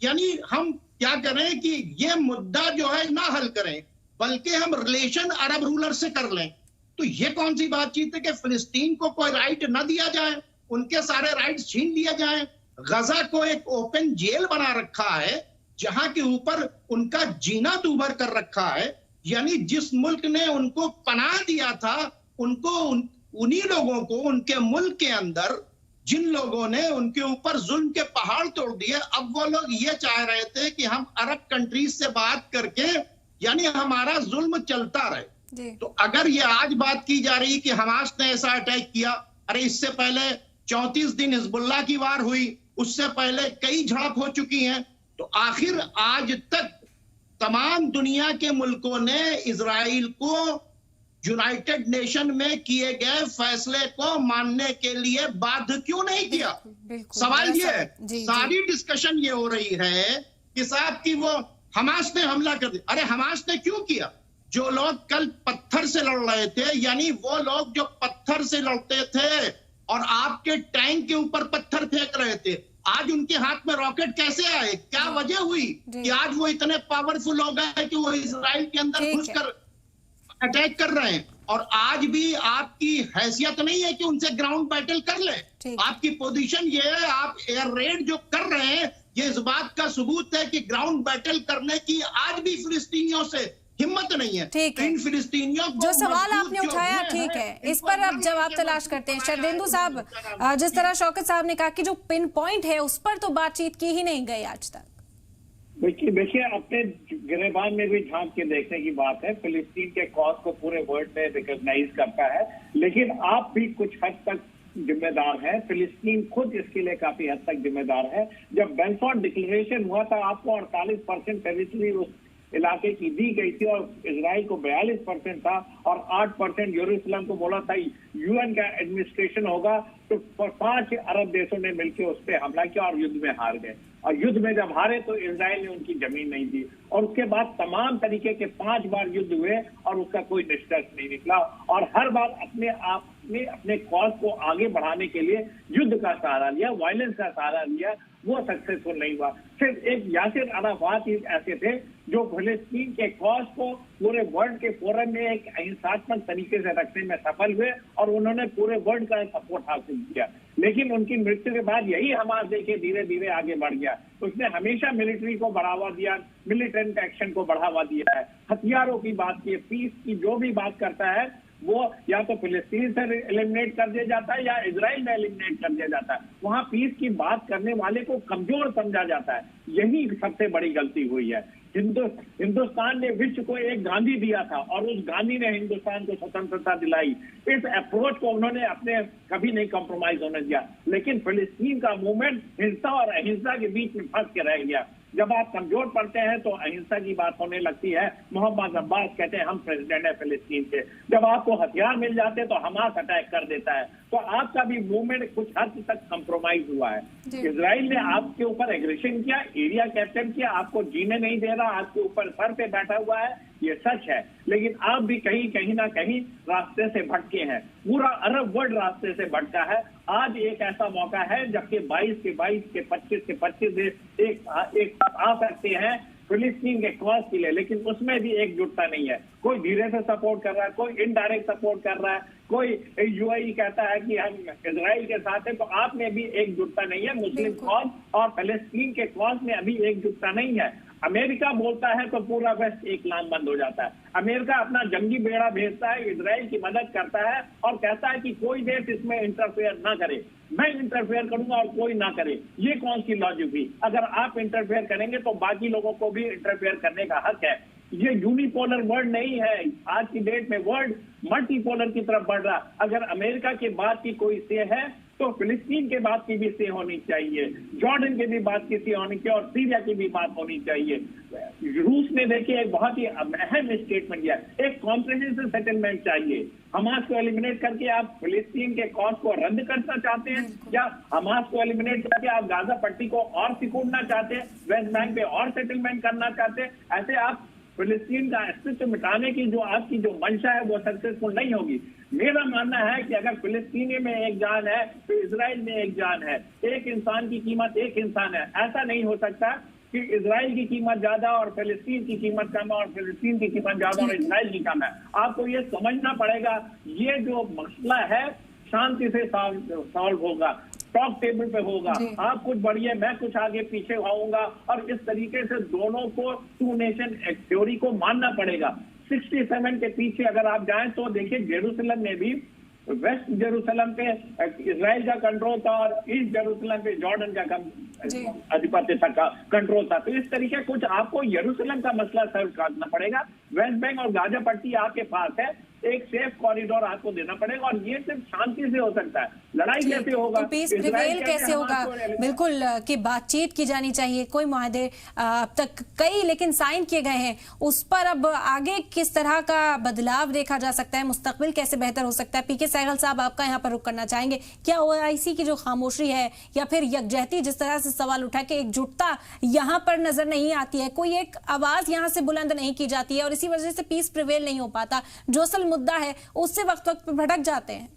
Speaker 2: यानी हम क्या करें कि ये मुद्दा जो है ना हल करें, बल्कि हम रिलेशन अरब रूलर से कर लें। तो ये कौन सी बातचीत है कि फिलिस्तीन को कोई राइट ना दिया जाए, उनके सारे राइट्स छीन लिए जाएं। गजा को एक ओपन जेल बना रखा है जहां के ऊपर उनका जीना दूभर कर रखा है। यानी जिस मुल्क ने उनको पनाह दिया था, उनको उन्हीं लोगों को उनके मुल्क के अंदर जिन लोगों ने उनके ऊपर जुल्म के पहाड़ तोड़ दिए, अब वो लोग ये चाह रहे थे कि हम अरब कंट्रीज से बात करके, यानी हमारा जुल्म चलता रहे। तो अगर ये आज बात की जा रही कि हमास ने ऐसा अटैक किया, अरे इससे पहले 34 दिन हिजबुल्लाह की वार हुई, उससे पहले कई झड़प हो चुकी हैं। तो आखिर आज तक तमाम दुनिया के मुल्कों ने इजराइल को यूनाइटेड नेशन में किए गए फैसले को मानने के लिए बाध्य क्यों नहीं किया? सवाल ये है। सारी डिस्कशन ये हो रही है कि साहब की वो हमास ने हमला कर दिया। अरे हमास ने क्यों किया? जो लोग कल पत्थर से लड़ रहे थे, यानी वो लोग जो पत्थर से लड़ते थे और आपके टैंक के ऊपर पत्थर फेंक रहे थे, आज उनके हाथ में रॉकेट कैसे आए? क्या वजह हुई कि आज वो इतने पावरफुल हो गए कि वो इजराइल के अंदर घुसकर अटैक कर रहे हैं? और आज भी आपकी हैसियत नहीं है कि उनसे ग्राउंड बैटल कर ले। आपकी पोजीशन ये है, आप एयर रेड जो कर रहे हैं, ये इस बात का सबूत है कि ग्राउंड बैटल करने की आज भी फिलिस्तीनियों से हिम्मत नहीं है।
Speaker 1: ठीक है,
Speaker 2: फिलिस्तीनियों को
Speaker 1: जो सवाल आपने उठाया, ठीक है, इस पर अब जवाब तलाश करते हैं। शरदेंदु साहब, जिस तरह शौकत साहब ने कहा कि जो पिन पॉइंट है उस पर तो बातचीत की ही नहीं गई आज तक।
Speaker 3: देखिए, अपने गिरेबान में भी झांक के देखने की बात है। फिलिस्तीन के कॉज को पूरे वर्ल्ड में रिकॉग्नाइज करता है, लेकिन आप भी कुछ हद तक जिम्मेदार है। फिलिस्तीन खुद इसके लिए काफी हद तक जिम्मेदार है। जब बेल्फोर्ड डिक्लेरेशन हुआ था, आपको 48% टेरिटरी उस इलाके की दी गई थी और इजराइल को 42% था और 8% यरूशलेम को बोला था यूएन का एडमिनिस्ट्रेशन होगा। तो 5 अरब देशों ने मिलकर उस पर हमला किया और युद्ध में हार गए। और युद्ध में जब हारे तो इजराइल ने उनकी जमीन नहीं दी, और उसके बाद तमाम तरीके के 5 बार युद्ध हुए और उसका कोई निष्कर्ष नहीं निकला, और हर बार अपने आप में अपने कॉज को आगे बढ़ाने के लिए युद्ध का सहारा लिया, वायलेंस का सहारा लिया, वो सक्सेसफुल नहीं हुआ। सिर्फ एक यासिर अराफात ही ऐसे थे जो फिलिस्तीन के कॉज को पूरे वर्ल्ड के फोरम में एक अहिंसात्मक तरीके से रखने में सफल हुए और उन्होंने पूरे वर्ल्ड का सपोर्ट हासिल किया। लेकिन उनकी मृत्यु के बाद यही हमास देखिए धीरे धीरे आगे बढ़ गया। उसने हमेशा मिलिट्री को बढ़ावा दिया, मिलिटेंट एक्शन को बढ़ावा दिया है, हथियारों की बात की, पीस की जो भी बात करता है वो या तो फिलिस्तीन से एलिमिनेट कर दिया जाता है या इजराइल में एलिमिनेट कर दिया जाता है। वहां पीस की बात करने वाले को कमजोर समझा जाता है, यही सबसे बड़ी गलती हुई है। हिंदुस्तान ने विश्व को एक गांधी दिया था और उस गांधी ने हिंदुस्तान को स्वतंत्रता दिलाई। इस अप्रोच को उन्होंने अपने कभी नहीं कॉम्प्रोमाइज होने दिया। लेकिन फिलिस्तीन का मूवमेंट हिंसा और अहिंसा के बीच में फंस के रह गया। जब आप कमजोर पड़ते हैं तो अहिंसा की बात होने लगती है। मोहम्मद अब्बास कहते हैं हम प्रेसिडेंट है फिलिस्तीन के। जब आपको हथियार मिल जाते हैं तो हमास अटैक कर देता है। तो आपका भी मूवमेंट कुछ हद तक कंप्रोमाइज हुआ है। इजराइल ने आपके ऊपर एग्रेशन किया, एरिया कैप्चर किया, आपको जीने नहीं दे रहा, आपके ऊपर सर पे बैठा हुआ है, ये सच है। लेकिन आप भी कहीं ना कहीं रास्ते से भटके हैं। पूरा अरब वर्ल्ड रास्ते से भटका है। आज एक ऐसा मौका है जबकि 22 के 22 के 25 के 25 देश एक आ सकते हैं फिलिस्तीन के कॉज के लिए, लेकिन उसमें भी एकजुटता नहीं है। कोई धीरे से सपोर्ट कर रहा है, कोई इनडायरेक्ट सपोर्ट कर रहा है, कोई यूएई कहता है कि हम इजराइल के साथ हैं। तो आप में भी एकजुटता नहीं है। मुस्लिम कॉज और फिलिस्तीन के कॉज में अभी एकजुटता नहीं है। अमेरिका बोलता है तो पूरा वेस्ट एक लाम बंद हो जाता है। अमेरिका अपना जंगी बेड़ा भेजता है, इजराइल की मदद करता है और कहता है कि कोई देश इसमें इंटरफेयर ना करे, मैं इंटरफेयर करूंगा और कोई ना करे। ये कौन सी लॉजिक हुई? अगर आप इंटरफेयर करेंगे तो बाकी लोगों को भी इंटरफेयर करने का हक है। ये यूनिपोलर वर्ल्ड नहीं है। आज की डेट में वर्ल्ड मल्टीपोलर की तरफ बढ़ रहा। अगर अमेरिका के बात की कोई से है तो फिलिस्तीन के बात की भी से होनी चाहिए, जॉर्डन के भी बात की से होनी चाहिए और सीरिया की भी बात होनी चाहिए। रूस ने देखिए एक बहुत ही अहम स्टेटमेंट दिया, एक कॉम्प्रिहेंसिव सेटलमेंट चाहिए। हमास को एलिमिनेट करके आप फिलिस्तीन के कॉज को रद्द करना चाहते हैं या हमास को एलिमिनेट करके आप गाजा पट्टी को और सिकुड़ना चाहते हैं, वेस्ट बैंक पे और सेटलमेंट करना चाहते हैं? ऐसे आप फिलिस्तीन का अस्तित्व मिटाने की जो आपकी जो मंशा है वो सक्सेसफुल नहीं होगी। मेरा मानना है कि अगर फिलिस्तीनी में एक जान है तो इजराइल में एक जान है। एक इंसान की कीमत एक इंसान है। ऐसा नहीं हो सकता कि इजराइल की कीमत ज्यादा और फिलिस्तीन की कीमत कम है और फिलिस्तीन की कीमत ज्यादा और इजराइल की कम है। आपको ये समझना पड़ेगा, ये जो मसला है शांति से सॉल्व होगा, टॉप टेबल पे होगा। आप कुछ बढ़िए, मैं कुछ आगे पीछे आऊंगा और इस तरीके से दोनों को टू नेशन थ्योरी को मानना पड़ेगा। 67 के पीछे अगर आप जाएं तो देखिए जेरूसलम में भी वेस्ट जेरूसलम पे इजराइल का कंट्रोल था और ईस्ट जेरूसलम पे जॉर्डन का आधिपत्य का कंट्रोल था। तो इस तरीके कुछ आपको यरूशलेम का मसला सॉल्व करना पड़ेगा। वेस्ट बैंक और गाजा पट्टी आपके पास है, एक सेफ कॉरिडोर आपको देना पड़ेगा और ये सिर्फ शांति से हो सकता है। लड़ाई कैसे होगा,
Speaker 1: तो पीस प्रिवेल कैसे होगा? बिल्कुल कि बातचीत की जानी चाहिए। कोई मुआहदे अब तक कई लेकिन साइन किए गए हैं, उस पर अब आगे किस तरह का बदलाव देखा जा सकता है, मुस्तकबिल कैसे बेहतर हो सकता है? पीके सहगल साहब, आपका यहाँ पर रुख करना चाहेंगे। क्या ओआईसी की जो खामोशी है या फिर यकजहती, जिस तरह से सवाल उठा कि एकजुटता यहाँ पर नजर नहीं आती है, कोई एक आवाज यहाँ से बुलंद नहीं की जाती है और इसी वजह से पीस प्रिवेल नहीं हो पाता, जो असल मुद्दा है उससे वक्त वक्त पर भटक जाते हैं?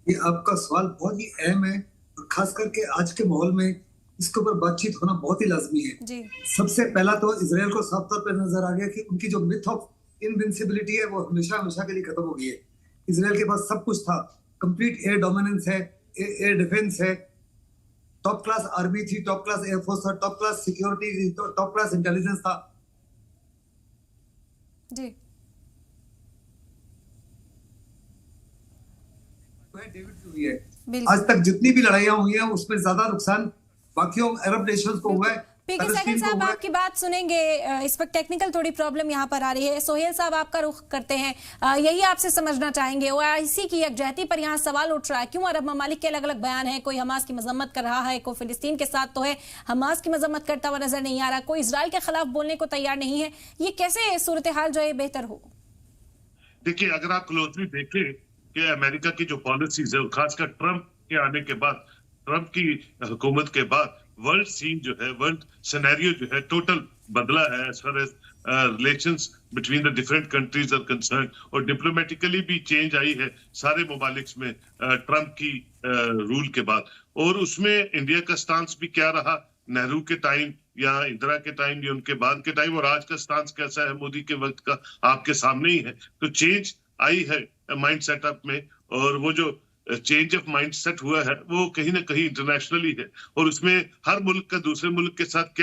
Speaker 4: ये आपका सवाल बहुत ही अहम है और खास करके आज के माहौल में इसके ऊपर बातचीत होना बहुत ही लाजमी है। जी। सबसे पहला तो इजराइल को साफ तौर पर नजर आ गया कि उनकी जो मिथ ऑफ इनविंसिबिलिटी है वो हमेशा हमेशा के लिए खत्म हो गई है। इजराइल के पास सब कुछ था, कंप्लीट एयर डोमिनेंस है, एयर डिफेंस है, टॉप क्लास आर्मी थी, टॉप क्लास एयरफोर्स था, top class security, top class intelligence था।
Speaker 1: जी।
Speaker 4: हुई है। आज तक जितनी भी लड़ाइयां हुई हैं उसमें ज्यादा नुकसान बाकी अरब नेशंस को हुआ है।
Speaker 1: पीके सहगल साहब, आपकी बात सुनेंगे। इस पर टेक्निकल थोड़ी प्रॉब्लम यहाँ पर आ रही है। सोहेल साहब, आपका रुख करते हैं, यही आपसे समझना चाहेंगे। ओआईसी की यकजहती पर यहाँ सवाल उठ रहा है, क्यों अरब ममालिक के अलग अलग बयान हैं? कोई हमास की मजम्मत कर रहा है, कोई फिलिस्तीन के साथ तो है, हमास की मजम्मत करता हुआ नजर नहीं आ रहा, कोई इजराइल के खिलाफ बोलने को तैयार नहीं है। ये कैसे सूरत हाल जो है बेहतर हो?
Speaker 5: देखिए, अगर आप क्लोजली देखें कि अमेरिका की जो पॉलिसीज है, खासकर ट्रंप के आने के बाद ट्रंप की हुकूमत के बाद वर्ल्ड सीन जो है, वर्ल्ड सिनेरियो जो है, टोटल बदला है as far as relations between the different countries are concern, और डिप्लोमेटिकली भी चेंज आई है सारे ममालिक में ट्रंप की रूल के बाद। और उसमें इंडिया का स्टांस भी क्या रहा नेहरू के टाइम या इंदिरा के टाइम या उनके बाद के टाइम, और आज का स्टांस कैसा है मोदी के वक्त का, आपके सामने ही है। तो चेंज आई है माइंड सेटअप में, और वो जो चेंज ऑफ माइंड सेट हुआ है वो कहीं ना कहीं इंटरनेशनली है, और उसमें हर मुल्क का दूसरे मुल्क के साथ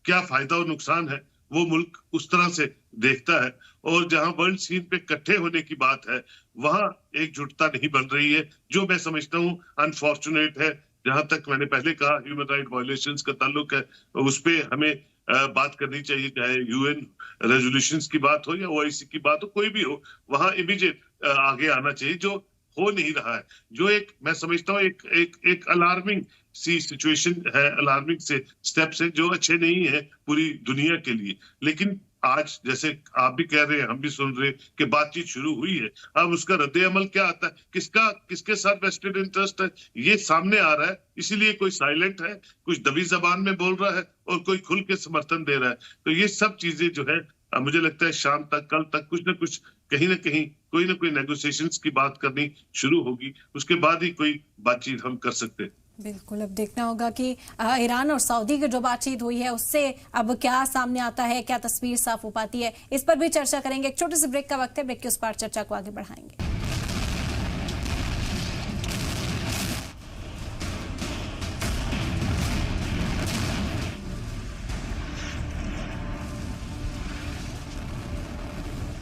Speaker 5: क्या फायदा और नुकसान है वो मुल्क उस तरह से देखता है। और जहां वर्ल्ड सीन पे इकट्ठे होने की बात है वहां एकजुटता नहीं बन रही है, जो मैं समझता हूं अनफॉर्चुनेट है। जहां तक मैंने पहले कहा ह्यूमन राइट वायलेशंस का ताल्लुक है, उस पे हमें बात करनी चाहिए, चाहे यूएन रेजोल्यूशंस की बात हो या ओआईसी की बात हो, कोई भी हो, वहां इमीडिएट आगे आना चाहिए, जो हो नहीं रहा है। जो एक मैं समझता हूँ एक अलार्मिंग सी सिचुएशन है, अलार्मिंग से स्टेप्स है जो अच्छे नहीं है पूरी दुनिया के लिए। लेकिन आज जैसे आप भी कह रहे हैं, हम भी सुन रहे हैं कि बातचीत शुरू हुई है, अब उसका रद्द अमल क्या आता है, किसके साथ वेस्टेड इंटरेस्ट है, ये सामने आ रहा है। इसीलिए कोई साइलेंट है, कुछ दबी जबान में बोल रहा है और कोई खुल के समर्थन दे रहा है। तो ये सब चीजें जो है मुझे लगता है शाम तक, कल तक कुछ ना कुछ, कहीं ना कहीं कोई ना कोई नेगोशिएशंस की बात करनी शुरू होगी, उसके बाद ही कोई बातचीत हम कर सकते हैं।
Speaker 1: बिल्कुल, अब देखना होगा कि ईरान और सऊदी की जो बातचीत हुई है उससे अब क्या सामने आता है, क्या तस्वीर साफ हो पाती है, इस पर भी चर्चा करेंगे। एक छोटे से ब्रेक का वक्त है, ब्रेक के उस पार चर्चा को आगे बढ़ाएंगे।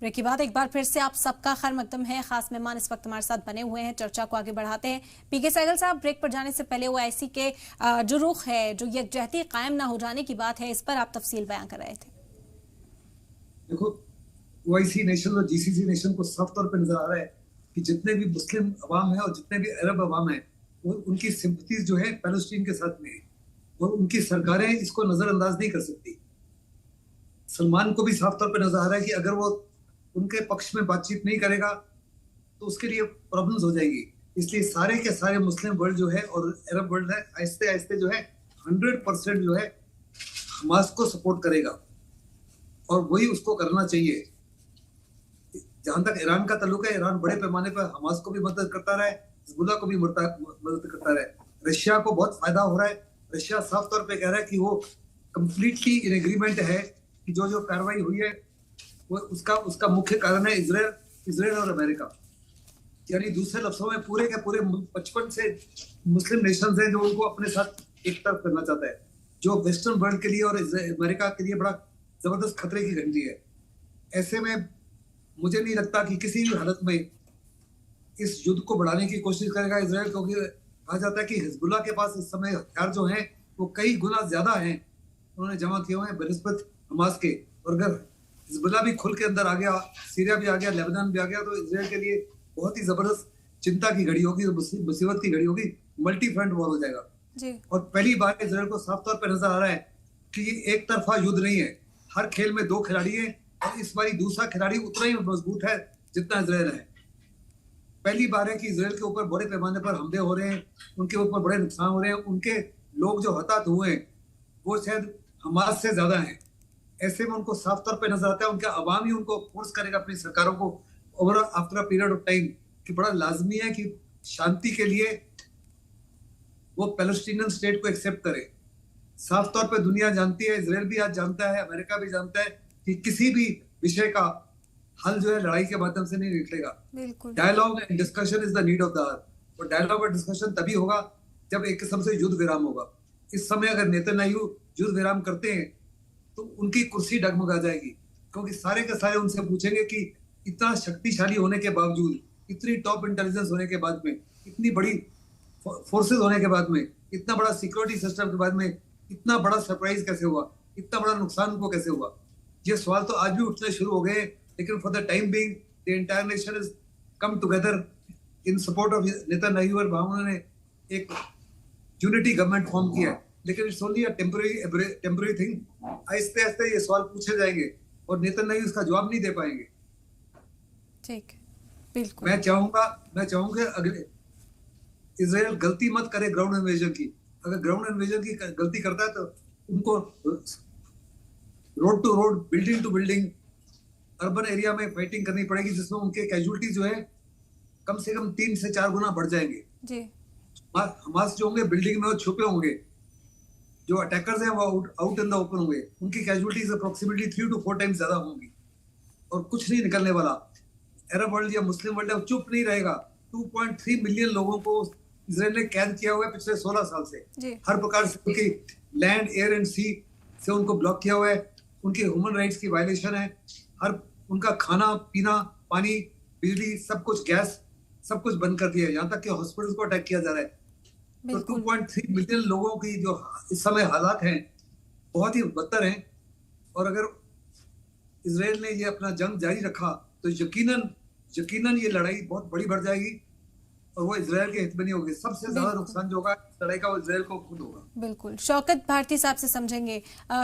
Speaker 1: ब्रेक के बाद एक बार फिर से आप सबका खैर मकदम है। खास मेहमान इस वक्त हमारे साथ बने हुए हैं, चर्चा को आगे बढ़ाते हैं। पीके सहगल साहब, ब्रेक पर जाने से पहले ओआईसी के जो रुख है, जो यकजहती कायम ना हो जाने की बात है, इस पर आप तफसील बयान कर रहे थे।
Speaker 4: देखो, ओआईसी नेशन और जीसीसी नेशन को साफ तौर पर नजर आ रहा है कि जितने भी मुस्लिम अवाम है और जितने भी अरब अवाम है, वो उनकी सिंपथीज जो है पैलेस्टीन के साथ में है, और उनकी सरकारें इसको नजरअंदाज नहीं कर सकती। सलमान को भी साफ तौर पर नजर आ रहा है कि अगर वो उनके पक्ष में बातचीत नहीं करेगा तो उसके लिए प्रॉब्लम्स हो जाएगी। इसलिए सारे के सारे मुस्लिम वर्ल्ड जो है और अरब वर्ल्ड है, आहिस्ते आहिस्ते जो है 100% जो है हमास को सपोर्ट करेगा, और वही उसको करना चाहिए। जहां तक ईरान का ताल्लुक है, ईरान बड़े पैमाने पर हमास को भी मदद करता रहा है, हिजबुल्लाह को भी मदद करता रहा है। रशिया को बहुत फायदा हो रहा है। रशिया साफ तौर पे कह रहा है कि वो कंप्लीटली इन एग्रीमेंट है कि जो कार्रवाई हुई है वो उसका मुख्य कारण है इजराइल और अमेरिका। यानी दूसरे लफ्जों में पूरे के पूरे 55 से मुस्लिम नेशंस हैं जो उनको अपने साथ एक तरफ करना चाहता है, जो वेस्टर्न वर्ल्ड के लिए और अमेरिका के लिए बड़ा जबरदस्त खतरे की घंटी है। ऐसे में मुझे नहीं लगता कि किसी भी हालत में इस युद्ध को बढ़ाने की कोशिश करेगा इजराइल, क्योंकि कहा जाता है कि हिजबुल्लाह के पास इस समय हथियार जो हैं वो कई गुना ज्यादा हैं, उन्होंने जमा किए हुए हैं बनिस्बत हमास के। और अगर हिजबुल्लाह भी खुल के अंदर आ गया, सीरिया भी आ गया, लेबनान भी आ गया, तो इसराइल के लिए बहुत ही जबरदस्त चिंता की घड़ी होगी, मुसीबत की घड़ी होगी, मल्टी फ्रंट वॉर हो जाएगा
Speaker 1: जी।
Speaker 4: और पहली बार इसराइल को साफ तौर पर नजर आ रहा है कि ये एक तरफा युद्ध नहीं है, हर खेल में दो खिलाड़ी हैं, और इस बार दूसरा खिलाड़ी उतना ही मजबूत है जितना इसराइल है। पहली बार है कि इसराइल के ऊपर बड़े पैमाने पर हमले हो रहे हैं, उनके ऊपर बड़े नुकसान हो रहे हैं, उनके लोग जो हताहत हुए हैं वो शायद हमास से ज्यादा हैं। ऐसे में उनको साफ तौर पे नजर आता है उनका अवाम ही उनको फोर्स करेगा अपनी सरकारों को over after a period of time कि बड़ा लाजमी है कि शांति के लिए वो पैलेस्टीनियन स्टेट को एक्सेप्ट करे। साफ तौर पे दुनिया जानती है, इसराइल भी आज जानता है, अमेरिका भी जानता है कि किसी भी विषय का हल जो है लड़ाई के माध्यम से नहीं निकलेगा। Dialogue and discussion is the need of the hour, और डायलॉग और डिस्कशन तभी होगा जब एक किस्म से युद्ध विराम होगा। इस समय अगर नेतन्याहू युद्ध विराम करते हैं तो उनकी कुर्सी डगमगा जाएगी, क्योंकि सारे के सारे उनसे पूछेंगे कि इतना शक्तिशाली होने के बावजूद, इतनी टॉप इंटेलिजेंस होने के बाद में, इतनी बड़ी फोर्सेस होने के बाद में, इतना बड़ा सिक्योरिटी सिस्टम के बाद में इतना बड़ा सरप्राइज कैसे हुआ, इतना बड़ा नुकसान उनको कैसे हुआ। ये सवाल तो आज भी उठने शुरू हो गए, लेकिन for the time being the entire nation is come together in support of Netanyahu, और उन्होंने एक यूनिटी गवर्नमेंट फॉर्म किया है, लेकिन it's only a temporary thing. आहिस्ते आहिस्ते ये सवाल पूछे जाएंगे और नेतन्याहू इसका जवाब नहीं दे पाएंगे।
Speaker 1: ठीक, बिल्कुल।
Speaker 4: मैं चाहूंगा अगर इजराइल गलती मत करे ग्राउंड इन्वेजन की। अगर ग्राउंड इन्वेजन की गलती करता है तो उनको road to road, building to building, urban area में फाइटिंग करनी पड़ेगी, जिसमें उनके कैजुअलिटी जो है कम से कम 3 से 4 गुना बढ़ जाएंगे
Speaker 1: जी।
Speaker 4: हमास जो होंगे बिल्डिंग में वो छुपे होंगे, जो अटैकर्स हैं वो आउट इन द ओपन होंगे, उनकी कैजुअलिटीज अप्रोक्सीमेटली 3 to 4 टाइम्स ज्यादा होंगी और कुछ नहीं निकलने वाला। अरब वर्ल्ड या मुस्लिम वर्ल्ड है चुप नहीं रहेगा। 2.3 मिलियन लोगों को इजराइल ने कैद किया हुआ है पिछले 16 साल से। हर प्रकार से उनकी लैंड, एयर एंड सी से उनको ब्लॉक किया हुआ है। उनके ह्यूमन राइट्स की वायलेशन है। हर उनका खाना पीना, पानी, बिजली, सब कुछ, गैस, सब कुछ बंद कर दिया है। यहाँ तक कि हॉस्पिटल्स को अटैक किया जा रहा है। तो 2.3 मिलियन लोगों की जो इस समय हालात हैं बहुत ही बदतर हैं। और अगर इजराइल ने ये अपना जंग जारी रखा तो यकीनन ये लड़ाई बहुत बड़ी बढ़ जाएगी और वो इजराइल के हित में नहीं होगी। सबसे ज्यादा नुकसान जो होगा इस लड़ाई का वो इजराइल को खुद होगा।
Speaker 1: बिल्कुल। शौकत भारती साहब से समझेंगे।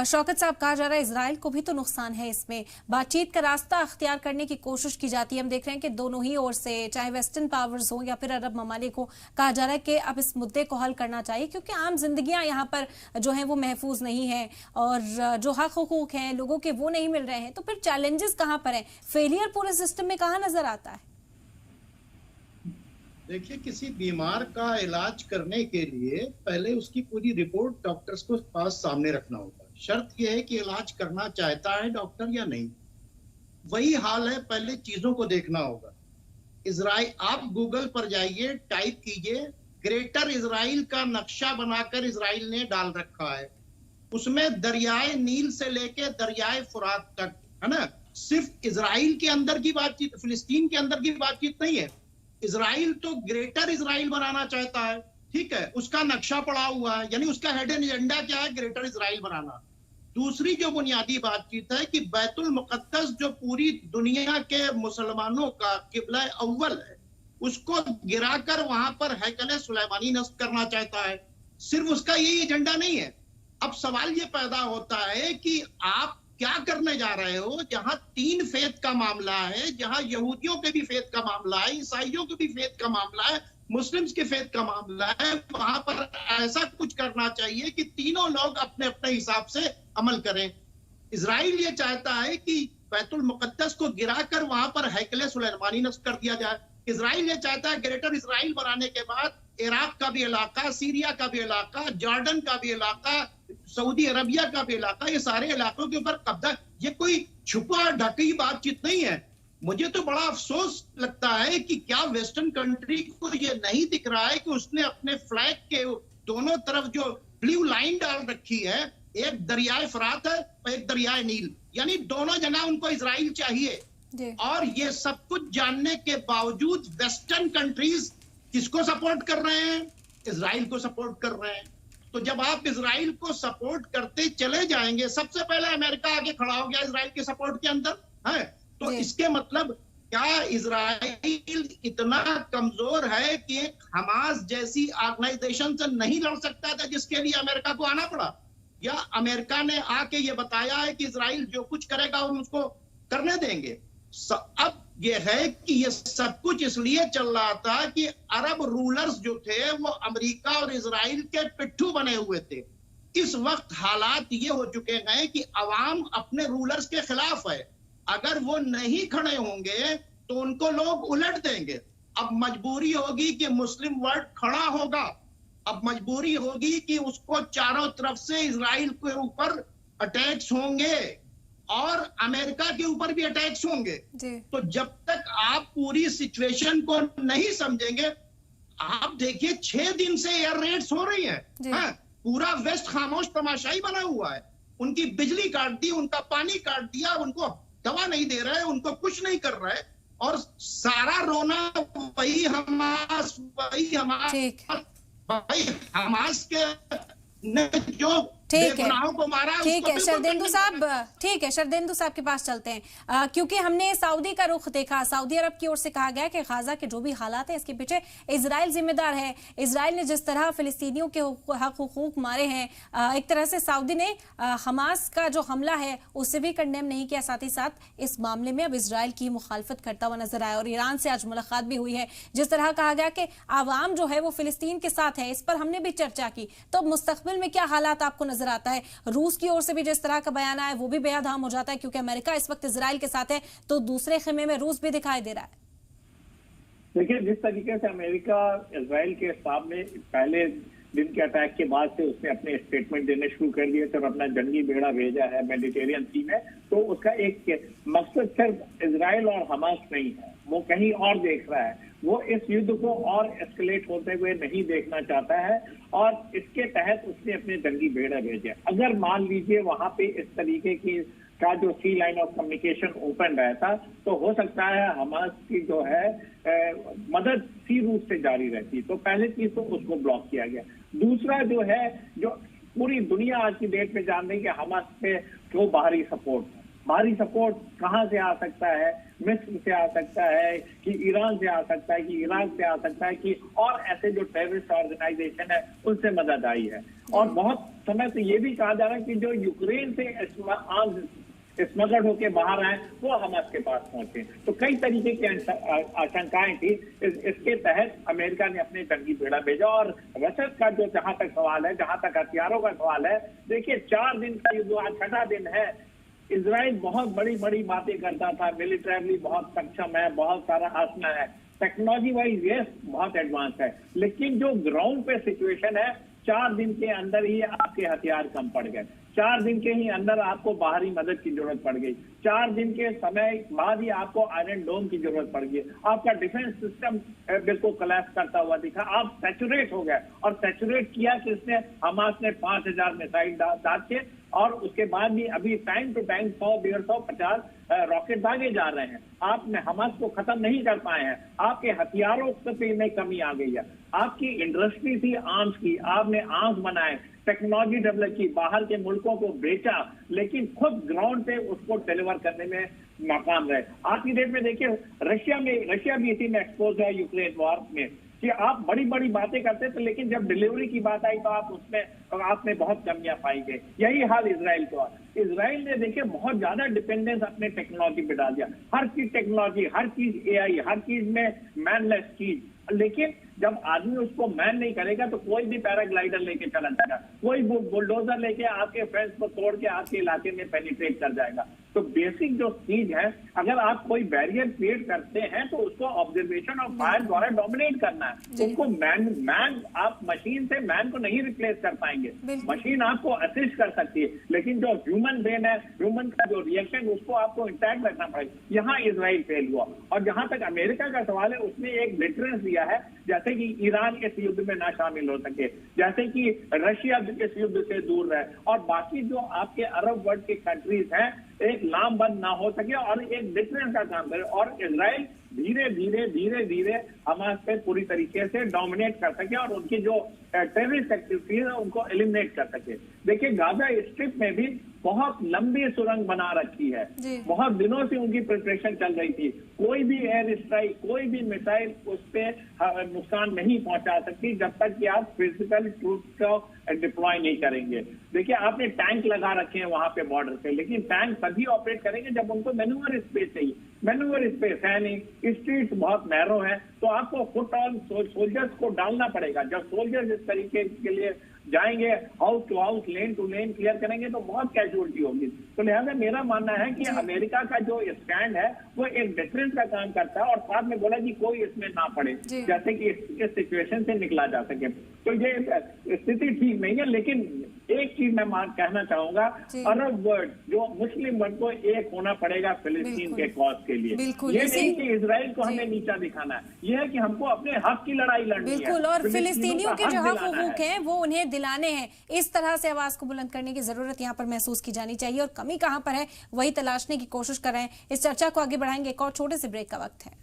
Speaker 1: शौकत साहब, कहा जा रहा है इजराइल को भी तो नुकसान है इसमें। बातचीत का रास्ता अख्तियार करने की कोशिश की जाती है। हम देख रहे हैं कि दोनों ही ओर से, चाहे वेस्टर्न पावर्स हो या फिर अरब ममालिक हो, कहा जा रहा है कि अब इस मुद्दे को हल करना चाहिए क्योंकि आम जिंदगियां यहाँ पर जो है वो महफूज नहीं है और जो हक हुकूक हैं लोगों के वो नहीं मिल रहे हैं। तो फिर चैलेंजेस कहाँ पर हैं? फेलियर पूरे सिस्टम में कहाँ नजर आता है?
Speaker 2: देखिए, किसी बीमार का इलाज करने के लिए पहले उसकी पूरी रिपोर्ट डॉक्टर्स को पास सामने रखना होगा। शर्त यह है कि इलाज करना चाहता है डॉक्टर या नहीं। वही हाल है, पहले चीजों को देखना होगा। इजराइल, आप गूगल पर जाइए, टाइप कीजिए, ग्रेटर इजराइल का नक्शा बनाकर इजराइल ने डाल रखा है। उसमें दरियाए नील से लेके दरियाए फुरात तक, है ना, सिर्फ इजराइल के अंदर की बातचीत, फिलिस्तीन के अंदर की बातचीत नहीं है। इजराइल तो ग्रेटर इजराइल बनाना चाहता है, ठीक है, उसका नक्शा पड़ा हुआ है, यानी उसका हेड एजेंडा क्या है? ग्रेटर इजराइल बनाना। दूसरी जो बुनियादी बातचीत है कि बैतुल मुकद्दस जो पूरी दुनिया के मुसलमानों का किबला अव्वल है, उसको गिराकर वहां पर हैकल सुलेमानी नस्ब करना चाहता है। सिर्फ उसका यही एजेंडा नहीं है। अब सवाल ये पैदा होता है कि आप क्या करने जा रहे हो? जहां 3 फेथ का मामला है, जहां यहूदियों के भी फेथ का मामला है, ईसाइयों के भी फेथ का मामला है, मुस्लिम्स के फेथ का मामला है, वहां पर ऐसा कुछ करना चाहिए कि तीनों लोग अपने अपने हिसाब से अमल करें। इजराइल ये चाहता है कि बैतुल मुकद्दस को गिराकर वहां पर हैकल सुलेमानी नस्ब कर दिया जाए। इजराइल ये चाहता है ग्रेटर इजराइल बनाने के बाद इराक का भी इलाका, सीरिया का भी इलाका, जॉर्डन का भी इलाका, सऊदी अरबिया का भी इलाका, ये सारे इलाकों के ऊपर कब्जा। ये कोई छुपा ढकी बातचीत नहीं है। मुझे तो बड़ा अफसोस लगता है कि क्या वेस्टर्न कंट्री को ये नहीं दिख रहा है कि उसने अपने फ्लैग के दोनों तरफ जो ब्लू लाइन डाल रखी है, एक दरियाए फरात है और एक दरियाए नील, यानी दोनों जगह उनको इजराइल चाहिए। और ये सब कुछ जानने के बावजूद वेस्टर्न कंट्रीज किसको सपोर्ट कर रहे हैं? इजराइल को सपोर्ट कर रहे हैं। तो जब आप इजराइल को सपोर्ट करते चले जाएंगे, सबसे पहले अमेरिका आगे खड़ा हो गया इजराइल के सपोर्ट के अंदर है, तो इसके मतलब क्या इजराइल इतना कमजोर है कि एक हमास जैसी ऑर्गेनाइजेशन से नहीं लड़ सकता था जिसके लिए अमेरिका को आना पड़ा? या अमेरिका ने आके ये बताया है कि इजराइल जो कुछ करेगा हम उसको करने देंगे? अब ये है कि ये सब कुछ इसलिए चल रहा था कि अरब रूलर्स जो थे वो अमेरिका और इजराइल के पिट्ठू बने हुए थे। इस वक्त हालात ये हो चुके हैं कि अवाम अपने रूलर्स के खिलाफ है। अगर वो नहीं खड़े होंगे तो उनको लोग उलट देंगे। अब मजबूरी होगी कि मुस्लिम वर्ल्ड खड़ा होगा। अब मजबूरी होगी कि उसको चारों तरफ से इजराइल के ऊपर अटैक्स होंगे और अमेरिका के ऊपर भी अटैक्स होंगे। तो जब तक आप पूरी सिचुएशन को नहीं समझेंगे, आप देखिए 6 दिन से एयर रेड्स हो रही हैं। हाँ, पूरा वेस्ट खामोश तमाशाई बना हुआ है। उनकी बिजली काट दी, उनका पानी काट दिया, उनको दवा नहीं दे रहे, उनको कुछ नहीं कर रहे, और सारा रोना वही हमास के ने जो
Speaker 1: ठीक है,
Speaker 6: बेगुनाहों को मारा,
Speaker 1: ठीक
Speaker 6: उसको
Speaker 1: है
Speaker 6: बिल्कुल
Speaker 1: शरदेंदु
Speaker 6: कंडेम
Speaker 1: साहब,
Speaker 6: करना
Speaker 1: ठीक है शरदेंदु साहब के पास चलते हैं, क्योंकि हमने सऊदी का रुख देखा। सऊदी अरब की ओर से कहा गया कि गाजा के जो भी हालात हैं इसके पीछे इजराइल जिम्मेदार है। इजराइल ने जिस तरह फिलिस्तीनियों के हक हुकूक मारे हैं, एक तरह से सऊदी ने हमास का जो हमला है उससे भी कंडेम नहीं किया, साथ ही साथ इस मामले में अब इजराइल की मुखालफत करता हुआ नजर आया। और ईरान से आज मुलाकात भी हुई है। जिस तरह कहा गया कि आवाम जो है वो फिलिस्तीन के साथ है, इस पर हमने भी चर्चा की। तो मुस्तकबिल में क्या हालात आपको नजर आता है? रूस की ओर से भी जिस तरह का बयान आया वो भी बेहद अहम हो जाता है, क्योंकि अमेरिका इस वक्त इजराइल के साथ है, तो दूसरे खेमे में रूस भी दिखाई दे रहा है।
Speaker 3: देखिए, जिस तरीके से अमेरिका इजराइल के सामने पहले दिन के अटैक के बाद से उसने अपने स्टेटमेंट देने शुरू कर दिए थे और अपना जंगी बेड़ा भेजा है मेडिटेरियन सी में, तो उसका एक मकसद सिर्फ इजराइल और हमास नहीं है, वो कहीं और देख रहा है। वो इस युद्ध को और एस्केलेट होते हुए नहीं देखना चाहता है और इसके तहत उसने अपने जंगी बेड़ा भेजे। अगर मान लीजिए वहां पे इस तरीके की का जो सी लाइन ऑफ कम्युनिकेशन ओपन रहता, तो हो सकता है हमास की जो है मदद सी रूट से जारी रहती। तो पहली चीज तो उसको ब्लॉक किया गया। दूसरा जो है, जो पूरी दुनिया आज की डेट में जान रही है कि हमास पे क्यों बाहरी सपोर्ट है। बाहरी सपोर्ट कहाँ से आ सकता है? मिस्र से आ सकता है कि ईरान से आ सकता है कि इराक से आ सकता है कि और ऐसे जो टेररिस्ट ऑर्गेनाइजेशन है उनसे मदद आई है। और बहुत समय से ये भी कहा जा रहा है कि जो यूक्रेन से स्मगल्ड होके बाहर आए वो हमास के पास पहुंचे। तो कई तरीके की आशंकाएं थी। इसके तहत अमेरिका ने अपने जंगी बेड़ा भेजा। और रसद का जो जहां तक सवाल है, जहां तक हथियारों का सवाल है, देखिए 4 दिन का युद्ध आज 6वां दिन है। इजराइल बहुत बड़ी बड़ी बातें करता था, मिलिटरली बहुत सक्षम है, बहुत सारा आसना है, टेक्नोलॉजी वाइज ये बहुत एडवांस है, लेकिन जो ग्राउंड पे सिचुएशन है, 4 दिन के अंदर ही आपके हथियार कम पड़ गए। 4 दिन के ही अंदर आपको बाहरी मदद की जरूरत पड़ गई। 4 दिन के समय बाद ही आपको आयरन डोम की जरूरत पड़ गई। आपका डिफेंस सिस्टम बिल्कुल कोलैप्स करता हुआ दिखा। आप सैचुरेट हो गए। और सैचुरेट किया किसने? हमास ने 5000 मिसाइल दाग के, और उसके बाद भी अभी टाइम टू टाइम 100, 150, 50 रॉकेट दागे जा रहे हैं। आपने हमास को खत्म नहीं कर पाए हैं। आपके हथियारों में कमी आ गई है। आपकी इंडस्ट्री थी आर्म्स की, आपने आर्म्स बनाए, टेक्नोलॉजी डेवलप की, बाहर के मुल्कों को बेचा, लेकिन खुद ग्राउंड पे उसको डिलीवर करने में नाकाम रहे। आज की डेट में देखिए, रशिया भी इसी में एक्सपोज है यूक्रेन वॉर में, कि आप बड़ी बड़ी बातें करते थे, लेकिन जब डिलीवरी की बात आई तो आप उसमें आपने बहुत कमियां पाई गई। यही हाल इजराइल का। इजराइल ने देखिए बहुत ज्यादा डिपेंडेंस अपने टेक्नोलॉजी पे डाल दिया। हर चीज टेक्नोलॉजी, हर चीज एआई, हर चीज में मैनलेस चीज। लेकिन जब आदमी उसको मैन नहीं करेगा तो कोई भी पैराग्लाइडर लेके चला जाएगा, कोई बुलडोजर लेके आपके फेंस को तोड़ के आपके इलाके में पेनिट्रेट कर जाएगा। तो बेसिक जो चीज है, अगर आप कोई बैरियर क्रिएट करते हैं तो उसको ऑब्जर्वेशन और फायर द्वारा डोमिनेट करना है। उनको मैन आप मशीन से मैन को नहीं रिप्लेस कर पाएंगे। मशीन आपको असिस्ट कर सकती है, लेकिन जो ह्यूमन ब्रेन है, ह्यूमन का जो रिएक्शन, उसको आपको इंटैक्ट रखना पड़ेगा। यहाँ इजराइल फेल हुआ। और जहां तक अमेरिका का सवाल है, उसने एक डिफरेंस दिया है, जैसे कि ईरान इस युद्ध में ना शामिल हो सके, जैसे कि रशिया इस युद्ध से दूर रहे, और बाकी जो आपके अरब वर्ल्ड के कंट्रीज हैं एक लामबंद ना हो सके और एक डिफरेंस का काम करे, और इजराइल धीरे धीरे हमास पे पूरी तरीके से डोमिनेट कर सके और उनकी जो टेररिस्ट एक्टिविटीज है उनको एलिमिनेट कर सके। देखिए, गाजा स्ट्रिप में भी बहुत लंबी सुरंग बना रखी है। बहुत दिनों से उनकी प्रिपरेशन चल रही थी। कोई भी एयर स्ट्राइक, कोई भी मिसाइल उस पर नुकसान नहीं पहुंचा सकती जब तक कि आप फिजिकल ट्रूथ को डिप्लॉय नहीं करेंगे। देखिए, आपने टैंक लगा रखे हैं वहां पे बॉर्डर पे, लेकिन टैंक तभी ऑपरेट करेंगे जब उनको मैन्यूवर स्पेस चाहिए। मैन्यूवर स्पेस है नहीं, स्ट्रीट बहुत नैरो है, तो आपको फुट ऑन सोल्जर्स को डालना पड़ेगा। जब सोल्जर्स इस तरीके के लिए जाएंगे, house to house, lane to lane clear करेंगे, तो बहुत कैजुअलिटी होगी। तो लिहाजा मेरा मानना है कि अमेरिका का जो स्टैंड है वो एक डिफरेंस का काम करता है, और साथ में बोला कि कोई इसमें ना पड़े, जैसे कि इस सिचुएशन से निकला जा सके। तो ये स्थिति ठीक नहीं है। लेकिन एक चीज मैं कहना चाहूंगा, अरब वर्ल्ड, जो मुस्लिम वर्ल्ड को एक होना पड़ेगा फिलिस्तीन के कॉज के लिए। ये नहीं कि इजराइल को हमें नीचा दिखाना है, ये है कि हमको अपने हक की लड़ाई लड़नी है।
Speaker 1: बिल्कुल, और फिलिस्तीनियों के जो हक हुकूक हैं वो उन्हें दिलाने हैं। इस तरह से आवाज को बुलंद करने की जरूरत यहाँ पर महसूस की जानी चाहिए, और कमी कहाँ पर है वही तलाशने की कोशिश कर रहे हैं। इस चर्चा को आगे बढ़ाएंगे, एक और छोटे से ब्रेक का वक्त है।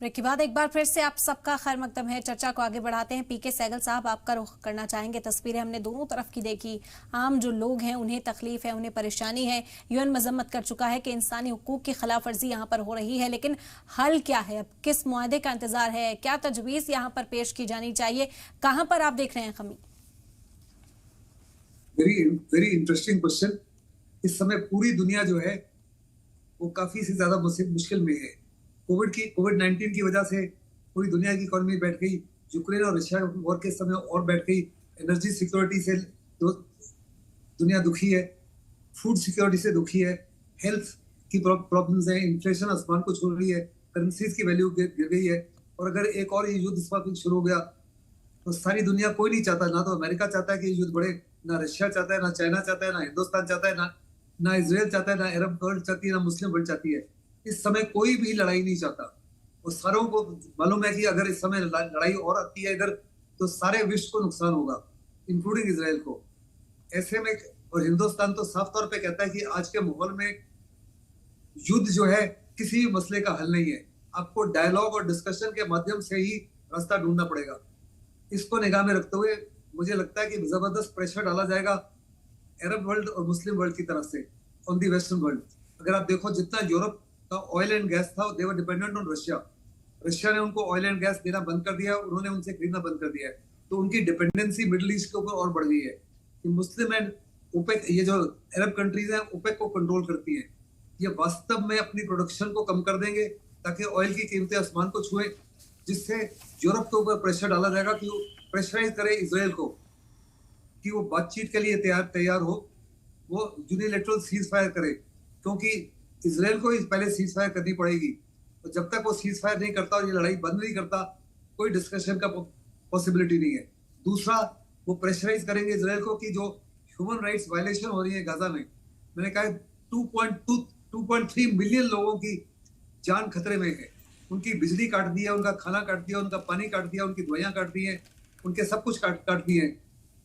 Speaker 1: ब्रेक के बाद एक बार फिर से आप सबका खैर मकदम है। चर्चा को आगे बढ़ाते हैं। पीके सहगल साहब, आपका रुख करना चाहेंगे। तस्वीरें हमने दोनों तरफ की देखी। आम जो लोग हैं उन्हें तकलीफ है, उन्हें परेशानी है। यूएन मजम्मत कर चुका है कि इंसानी हुकूक की खिलाफ वर्जी यहाँ पर हो रही है, लेकिन हल क्या है? अब किस मुआहदे का इंतजार है? क्या तजवीज यहाँ पर पेश की जानी चाहिए? कहाँ पर आप देख रहे हैं खमी?
Speaker 4: Very interesting question. इस समय पूरी दुनिया जो है वो काफी से ज्यादा मुश्किल में है। कोविड-19 की वजह से पूरी दुनिया की इकोनॉमी बैठ गई। यूक्रेन और रशिया वॉर के समय और बैठ गई। एनर्जी सिक्योरिटी से दुनिया दुखी है, फूड सिक्योरिटी से दुखी है, हेल्थ की प्रॉब्लम्स है, इन्फ्लेशन आसमान को छू रही है, करेंसीज की वैल्यू गिर गई है। और अगर एक और युद्ध इस वक्त शुरू हो गया तो सारी दुनिया, कोई नहीं चाहता, ना तो अमेरिका चाहता है कि युद्ध बढ़े, ना रशिया चाहता है, ना चाइना चाहता है, ना हिंदुस्तान चाहता है, ना इजराइल चाहता है, ना अरब वर्ल्ड चाहती है, ना मुस्लिम वर्ल्ड चाहती है। इस समय कोई भी लड़ाई नहीं चाहता। और सारों को मालूम है कि अगर इस समय लड़ाई और आती है इधर तो सारे विश्व को नुकसान होगा, इंक्लूडिंग इजराइल को। ऐसे में और हिंदुस्तान तो साफ तौर पे कहता है कि आज के माहौल में युद्ध जो है किसी भी मसले का हल नहीं है। आपको डायलॉग और डिस्कशन के माध्यम से ही रास्ता ढूंढना पड़ेगा। इसको निगाह में रखते हुए मुझे लगता है कि जबरदस्त प्रेशर डाला जाएगा अरब वर्ल्ड और मुस्लिम वर्ल्ड की तरफ से ऑन दी वेस्टर्न वर्ल्ड। अगर आप देखो, जितना यूरोप का ऑयल एंड गैस था, दे वर डिपेंडेंट ऑन रशिया ने उनको ऑयल एंड गैस देना बंद कर दिया, उन्होंने उनसे खरीदना बंद कर दिया है। तो उनकी डिपेंडेंसी मिडिल ईस्ट के ऊपर और बढ़ गई है। कि मुस्लिम एंड ओपेक, ये जो अरब कंट्रीज हैं, ओपेक को कंट्रोल करती हैं। ये वास्तव में अपनी प्रोडक्शन को कम कर देंगे ताकि ऑयल की कीमतें आसमान को छुए, जिससे यूरोप के ऊपर प्रेशर डाला जाएगा कि वो प्रेशराइज करे इजराइल को कि वो बातचीत के लिए तैयार हो, वो यूनिलैटरल सीज फायर करे। क्योंकि इजराइल को पहले सीज फायर करनी पड़ेगी। तो जब तक वो सीज फायर नहीं करता और ये लड़ाई बंद नहीं करता, कोई डिस्कशन का पॉसिबिलिटी नहीं है। दूसरा, वो प्रेशराइज करेंगे इजराइल को कि जो ह्यूमन राइट्स वायलेशन हो रही है गाजा में, मैंने कहा 2.3 मिलियन लोगों की जान खतरे में है। उनकी बिजली काट दी है, उनका खाना काट दिया, उनका पानी काट दिया, उनकी दवाइयां काट दी हैं, उनके सब कुछ काट दिए हैं।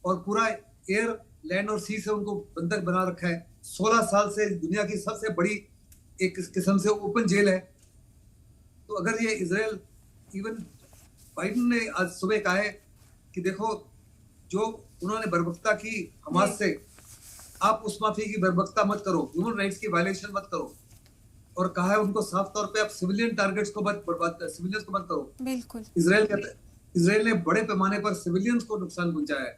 Speaker 4: और पूरा एयर, लैंड और सी से उनको बंधक बना रखा है। 16 साल से दुनिया की सबसे बड़ी एक किस्म से ओपन जेल है। तो अगर ये इजराइल, इवन बाइडन ने आज सुबह कहा है कि देखो, जो उन्होंने बर्बरता की हमास से, आप उस माफी की बर्बरता मत करो, ह्यूमन राइट्स की वायलेशन मत करो। और कहा है उनको साफ तौर पे, आप सिविलियन टारगेट्स को मत बर्बाद कर, सिविलियंस को मत करो।
Speaker 1: बिल्कुल।
Speaker 4: इजराइल ने बड़े पैमाने पर सिविलियंस को नुकसान पहुंचाया है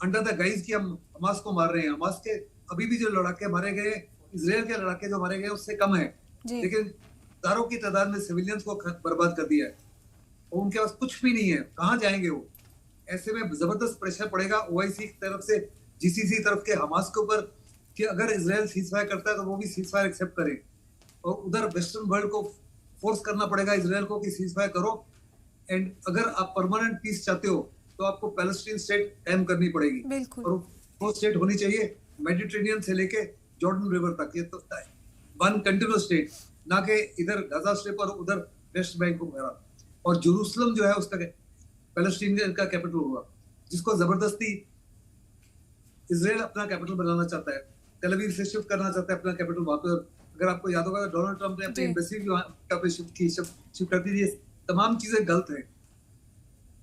Speaker 4: अंडर द गाइज की हम हमास को मार रहे हैं। हमास के अभी भी जो लड़ाके मारे गए, इजराइल के लड़ाके जो मारे गए उससे कम है, लेकिन हजारों की तादाद में सिविलियंस को बर्बाद कर दिया है और उनके पास कुछ भी नहीं है। कहाँ जाएंगे वो? ऐसे में जबरदस्त प्रेशर पड़ेगा ओआईसी की तरफ से, जीसीसी तरफ के हमास के ऊपर कि अगर इजराइल सीजफायर करता है तो वो भी सीजफायर एक्सेप्ट करे। और उधर वेस्टर्न वर्ल्ड को फोर्स करना पड़ेगा इजराइल को कि सीजफायर करो। एंड अगर आप परमानेंट पीस चाहते हो तो आपको पैलेस्टीन स्टेट कायम करनी पड़ेगी।
Speaker 1: बिल्कुल।
Speaker 4: और वो स्टेट होनी चाहिए मेडिटेरेनियन से लेके जॉर्डन रिवर तक। ये तो वन कंटिन्यूअस स्टेट, ना कि इधर गाजा स्ट्रिप और उधर वेस्ट बैंक वगैरह। और जेरूसलम जो है उसका पैलेस्टीन का कैपिटल होगा, जिसको जबरदस्ती इजराइल अपना कैपिटल बनाना चाहता है, टेल अवीव से शिफ्ट करना चाहता है अपना कैपिटल वहां पर। अगर आपको याद होगा डोनाल्ड ट्रंप ने अपनी एम्बेसी भी वहां पे शिफ्ट कर दी। ये तमाम चीजें गलत हैं।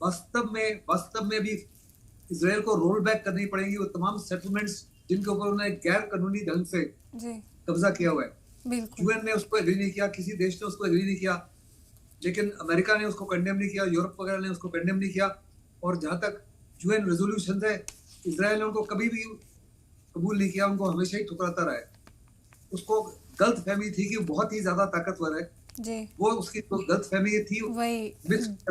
Speaker 4: वास्तव में भी इजराइल को रोल बैक करनी पड़ेगी वो तमाम सेटलमेंट्स जिनके ऊपर उन्होंने गैर कानूनी ढंग से कब्जा किया हुआ है। यूएन ने उस पर एग्री नहीं किया, किसी देश ने उसको एग्री नहीं किया, लेकिन अमेरिका ने उसको कंडेम नहीं किया, यूरोप वगैरह ने उसको कंडेम नहीं किया। और जहां तक यूएन रेजोल्यूशन है, इजराइल ने उनको कभी भी कबूल नहीं किया, उनको हमेशा ही ठुकराता रहा है। उसको गलत फहमी थी कि बहुत ही ज्यादा ताकतवर है
Speaker 1: जी।
Speaker 4: वो उसकी तो गलत फहमी थी।
Speaker 1: वही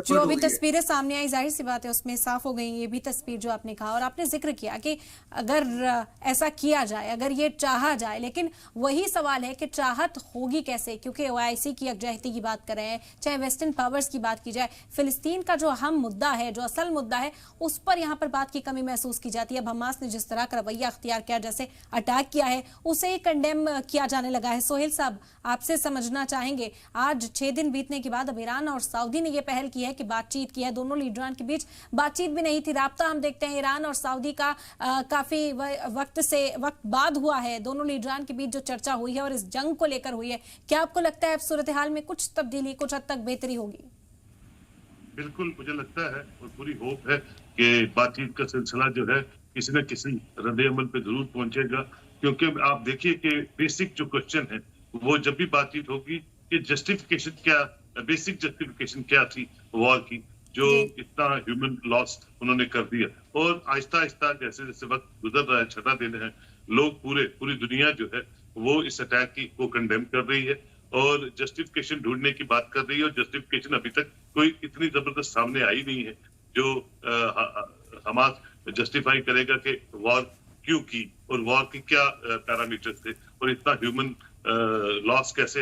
Speaker 1: जो अभी तस्वीरें सामने आई, जाहिर सी बात है उसमें साफ हो गई ये भी तस्वीर जो आपने कहा। और आपने जिक्र किया कि अगर ऐसा किया जाए, अगर ये चाहा जाए, लेकिन वही सवाल है कि चाहत होगी कैसे, क्योंकि ओआईसी की यकजहती की बात कर रहे हैं, चाहे वेस्टर्न पावर्स की बात की जाए, फिलिस्तीन का जो अहम मुद्दा है, जो असल मुद्दा है, उस पर यहाँ पर बात की कमी महसूस की जाती है। अब हमास ने जिस तरह का रवैया अख्तियार किया, जैसे अटैक किया है, उसे कंडेम किया जाने लगा है। सोहेल साहब, आपसे समझना चाहेंगे, आज 6 दिन बीतने के बाद अब ईरान और सऊदी ने यह पहल की है कि बातचीत की है। दोनों लीडरान के बीच बातचीत भी नहीं थी, राब्ता हम देखते हैं ईरान और सऊदी का काफी वक्त बाद हुआ है। दोनों लीडरान के बीच जो चर्चा हुई है और इस जंग को लेकर हुई है, क्या आपको लगता है अब सूरत हाल में कुछ तब्दीली, कुछ हद तक बेहतरी होगी?
Speaker 5: बिल्कुल, मुझे लगता है और पूरी होप है कि बातचीत का सिलसिला जो है किसी न किसी रद्द अमल पे जरूर पहुंचेगा। क्योंकि आप देखिए कि बेसिक जो क्वेश्चन है वो जब भी बातचीत होगी कि जस्टिफिकेशन क्या, बेसिक जस्टिफिकेशन क्या थी वॉर की, जो इतना ह्यूमन लॉस उन्होंने कर दिया। और आहिस्ता आहिस्ता जैसे जैसे वक्त गुजर रहा है, 6 दिन है, लोग पूरी दुनिया जो है वो इस अटैक की को कंडेम कर रही है और जस्टिफिकेशन ढूंढने की बात कर रही है। और जस्टिफिकेशन अभी तक कोई इतनी जबरदस्त सामने आई नहीं है जो हमास जस्टिफाई करेगा कि वॉर क्यों की और वॉर की क्या पैरामीटर्स थे और इतना ह्यूमन लॉस कैसे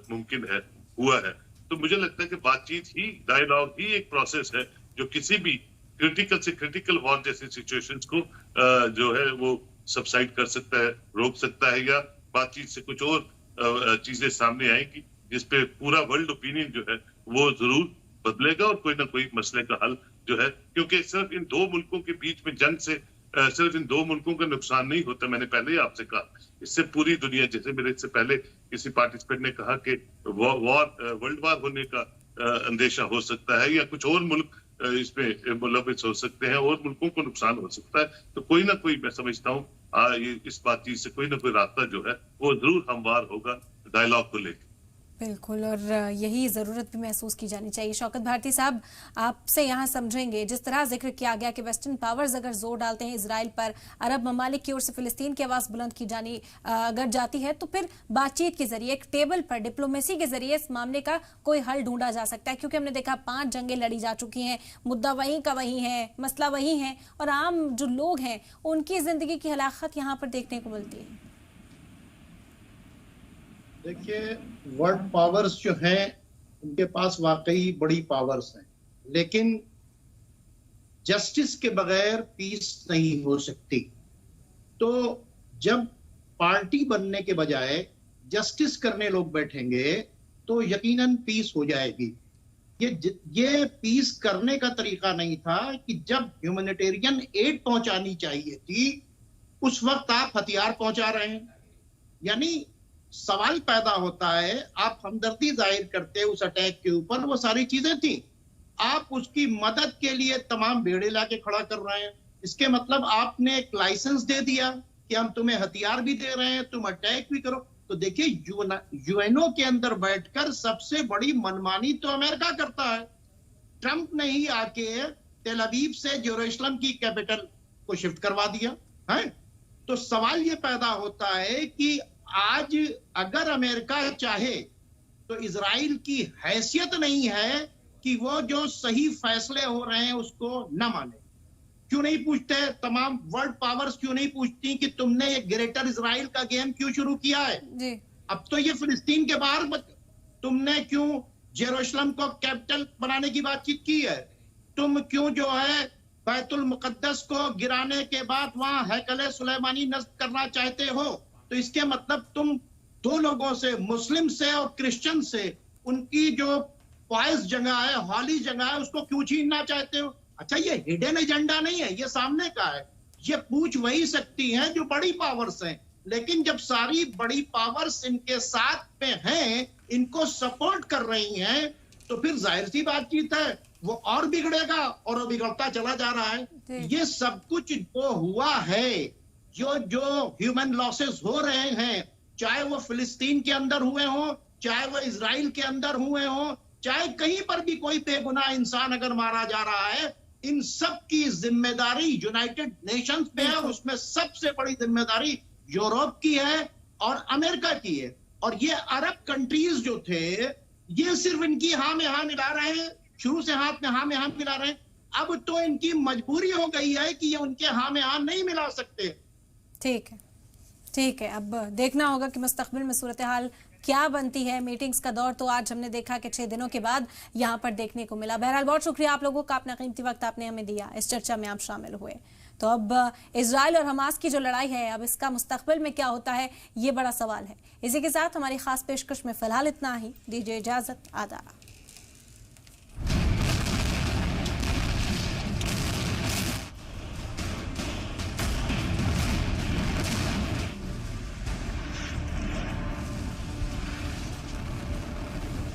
Speaker 5: मुमकिन है हुआ है। तो मुझे लगता है कि बातचीत ही, डायलॉग ही एक प्रोसेस है जो किसी भी क्रिटिकल से क्रिटिकल वॉर जैसी सिचुएशंस को जो है वो सबसाइड कर सकता है, रोक सकता है, या बातचीत से कुछ और चीजें सामने आएंगी जिसपे पूरा वर्ल्ड ओपिनियन जो है वो जरूर बदलेगा और कोई ना कोई मसले का हल जो है। क्योंकि सिर्फ इन 2 मुल्कों के बीच में जंग से सिर्फ इन 2 मुल्कों का नुकसान नहीं होता। मैंने पहले ही आपसे कहा, इससे पूरी दुनिया, जैसे मेरे से पहले किसी पार्टिसिपेंट ने कहा कि वर्ल्ड वार होने का अंदेशा हो सकता है या कुछ और मुल्क इसमें मुलविस हो सकते हैं और मुल्कों को नुकसान हो सकता है। तो कोई ना कोई, मैं समझता हूँ इस बातचीत से कोई ना कोई रास्ता जो है वो जरूर हमवार होगा डायलॉग को लेकर।
Speaker 1: बिल्कुल, और यही ज़रूरत भी महसूस की जानी चाहिए। शौकत भारती साहब, आपसे यहाँ समझेंगे, जिस तरह जिक्र किया गया कि वेस्टर्न पावर्स अगर जोर डालते हैं इजराइल पर, अरब ममालिक की ओर से फिलिस्तीन की आवाज़ बुलंद की जानी अगर जाती है, तो फिर बातचीत के जरिए, एक टेबल पर डिप्लोमेसी के जरिए इस मामले का कोई हल ढूंढा जा सकता है। क्योंकि हमने देखा 5 जंगें लड़ी जा चुकी हैं, मुद्दा वहीं का वहीं है, मसला वहीं है, और आम जो लोग हैं उनकी जिंदगी की हलाकत यहाँ पर देखने को मिलती है।
Speaker 2: देखिए, वर्ल्ड पावर्स जो हैं उनके पास वाकई बड़ी पावर्स हैं, लेकिन जस्टिस के बगैर पीस नहीं हो सकती। तो जब पार्टी बनने के बजाय जस्टिस करने लोग बैठेंगे तो यकीनन पीस हो जाएगी। ये पीस करने का तरीका नहीं था कि जब ह्यूमैनिटेरियन एड पहुंचानी चाहिए थी उस वक्त आप हथियार पहुंचा रहे हैं। यानी सवाल पैदा होता है, आप हमदर्दी जाहिर करते उस अटैक के ऊपर, वो सारी चीजें थी, आप उसकी मदद के लिए तमाम बेड़े लाके खड़ा कर रहे हैं। इसके मतलब आपने एक लाइसेंस दे दिया कि हम तुम्हें हथियार भी दे रहे हैं, तुम अटैक भी करो। तो देखिए, यूएनओ के अंदर बैठकर सबसे बड़ी मनमानी तो अमेरिका करता है। ट्रंप ने ही आके तेल अवीव से जेरूसलम की कैपिटल को शिफ्ट करवा दिया है। तो सवाल ये पैदा होता है कि आज अगर अमेरिका चाहे तो इजराइल की हैसियत नहीं है कि वो जो सही फैसले हो रहे हैं उसको न माने। क्यों नहीं पूछते तमाम वर्ल्ड पावर्स, क्यों नहीं पूछती कि तुमने ये ग्रेटर इजराइल का गेम क्यों शुरू किया है जी? अब तो ये फिलिस्तीन के बाहर तुमने क्यों जेरूसलम को कैपिटल बनाने की बातचीत की है? तुम क्यों जो है बैतुल मुकद्दस को गिराने के बाद वहां हैकले सुलेमानी नस्ब करना चाहते हो? तो इसके मतलब तुम दो लोगों से, मुस्लिम से और क्रिश्चियन से, उनकी जो पॉइस जगह है, हॉली जगह है, उसको क्यों छीनना चाहते हो? अच्छा, ये हिडन एजेंडा नहीं है, ये सामने का है। ये पूछ वही सकती हैं जो बड़ी पावर्स हैं, लेकिन जब सारी बड़ी पावर्स इनके साथ में हैं, इनको सपोर्ट कर रही हैं, तो फिर जाहिर सी बातचीत है वो और बिगड़ेगा, और वो बिगड़ता चला जा रहा है। ये सब कुछ जो हुआ है, जो ह्यूमन लॉसेस हो रहे हैं, चाहे वो फिलिस्तीन के अंदर हुए हो, चाहे वो इजराइल के अंदर हुए हो, चाहे कहीं पर भी कोई बेगुनाह इंसान अगर मारा जा रहा है, इन सब की जिम्मेदारी यूनाइटेड नेशंस पे है, और उसमें सबसे बड़ी जिम्मेदारी यूरोप की है और अमेरिका की है। और ये अरब कंट्रीज जो थे, ये सिर्फ इनकी हाँ में हाँ मिला रहे हैं, शुरू से हाथ में हाँ में हाँ मिला रहे हैं। अब तो इनकी मजबूरी हो गई है कि ये उनके हाँ में हाँ नहीं मिला सकते।
Speaker 1: ठीक है, ठीक है। अब देखना होगा कि मुस्तकबिल में सूरत हाल क्या बनती है। मीटिंग्स का दौर तो आज हमने देखा कि 6 दिनों के बाद यहाँ पर देखने को मिला। बहरहाल बहुत शुक्रिया आप लोगों का, अपना कीमती वक्त आपने हमें दिया, इस चर्चा में आप शामिल हुए। तो अब इजराइल और हमास की जो लड़ाई है, अब इसका मुस्तकबिल में क्या होता है, ये बड़ा सवाल है। इसी के साथ हमारी खास पेशकश में फिलहाल इतना ही। दीजिए इजाजत, आदाब।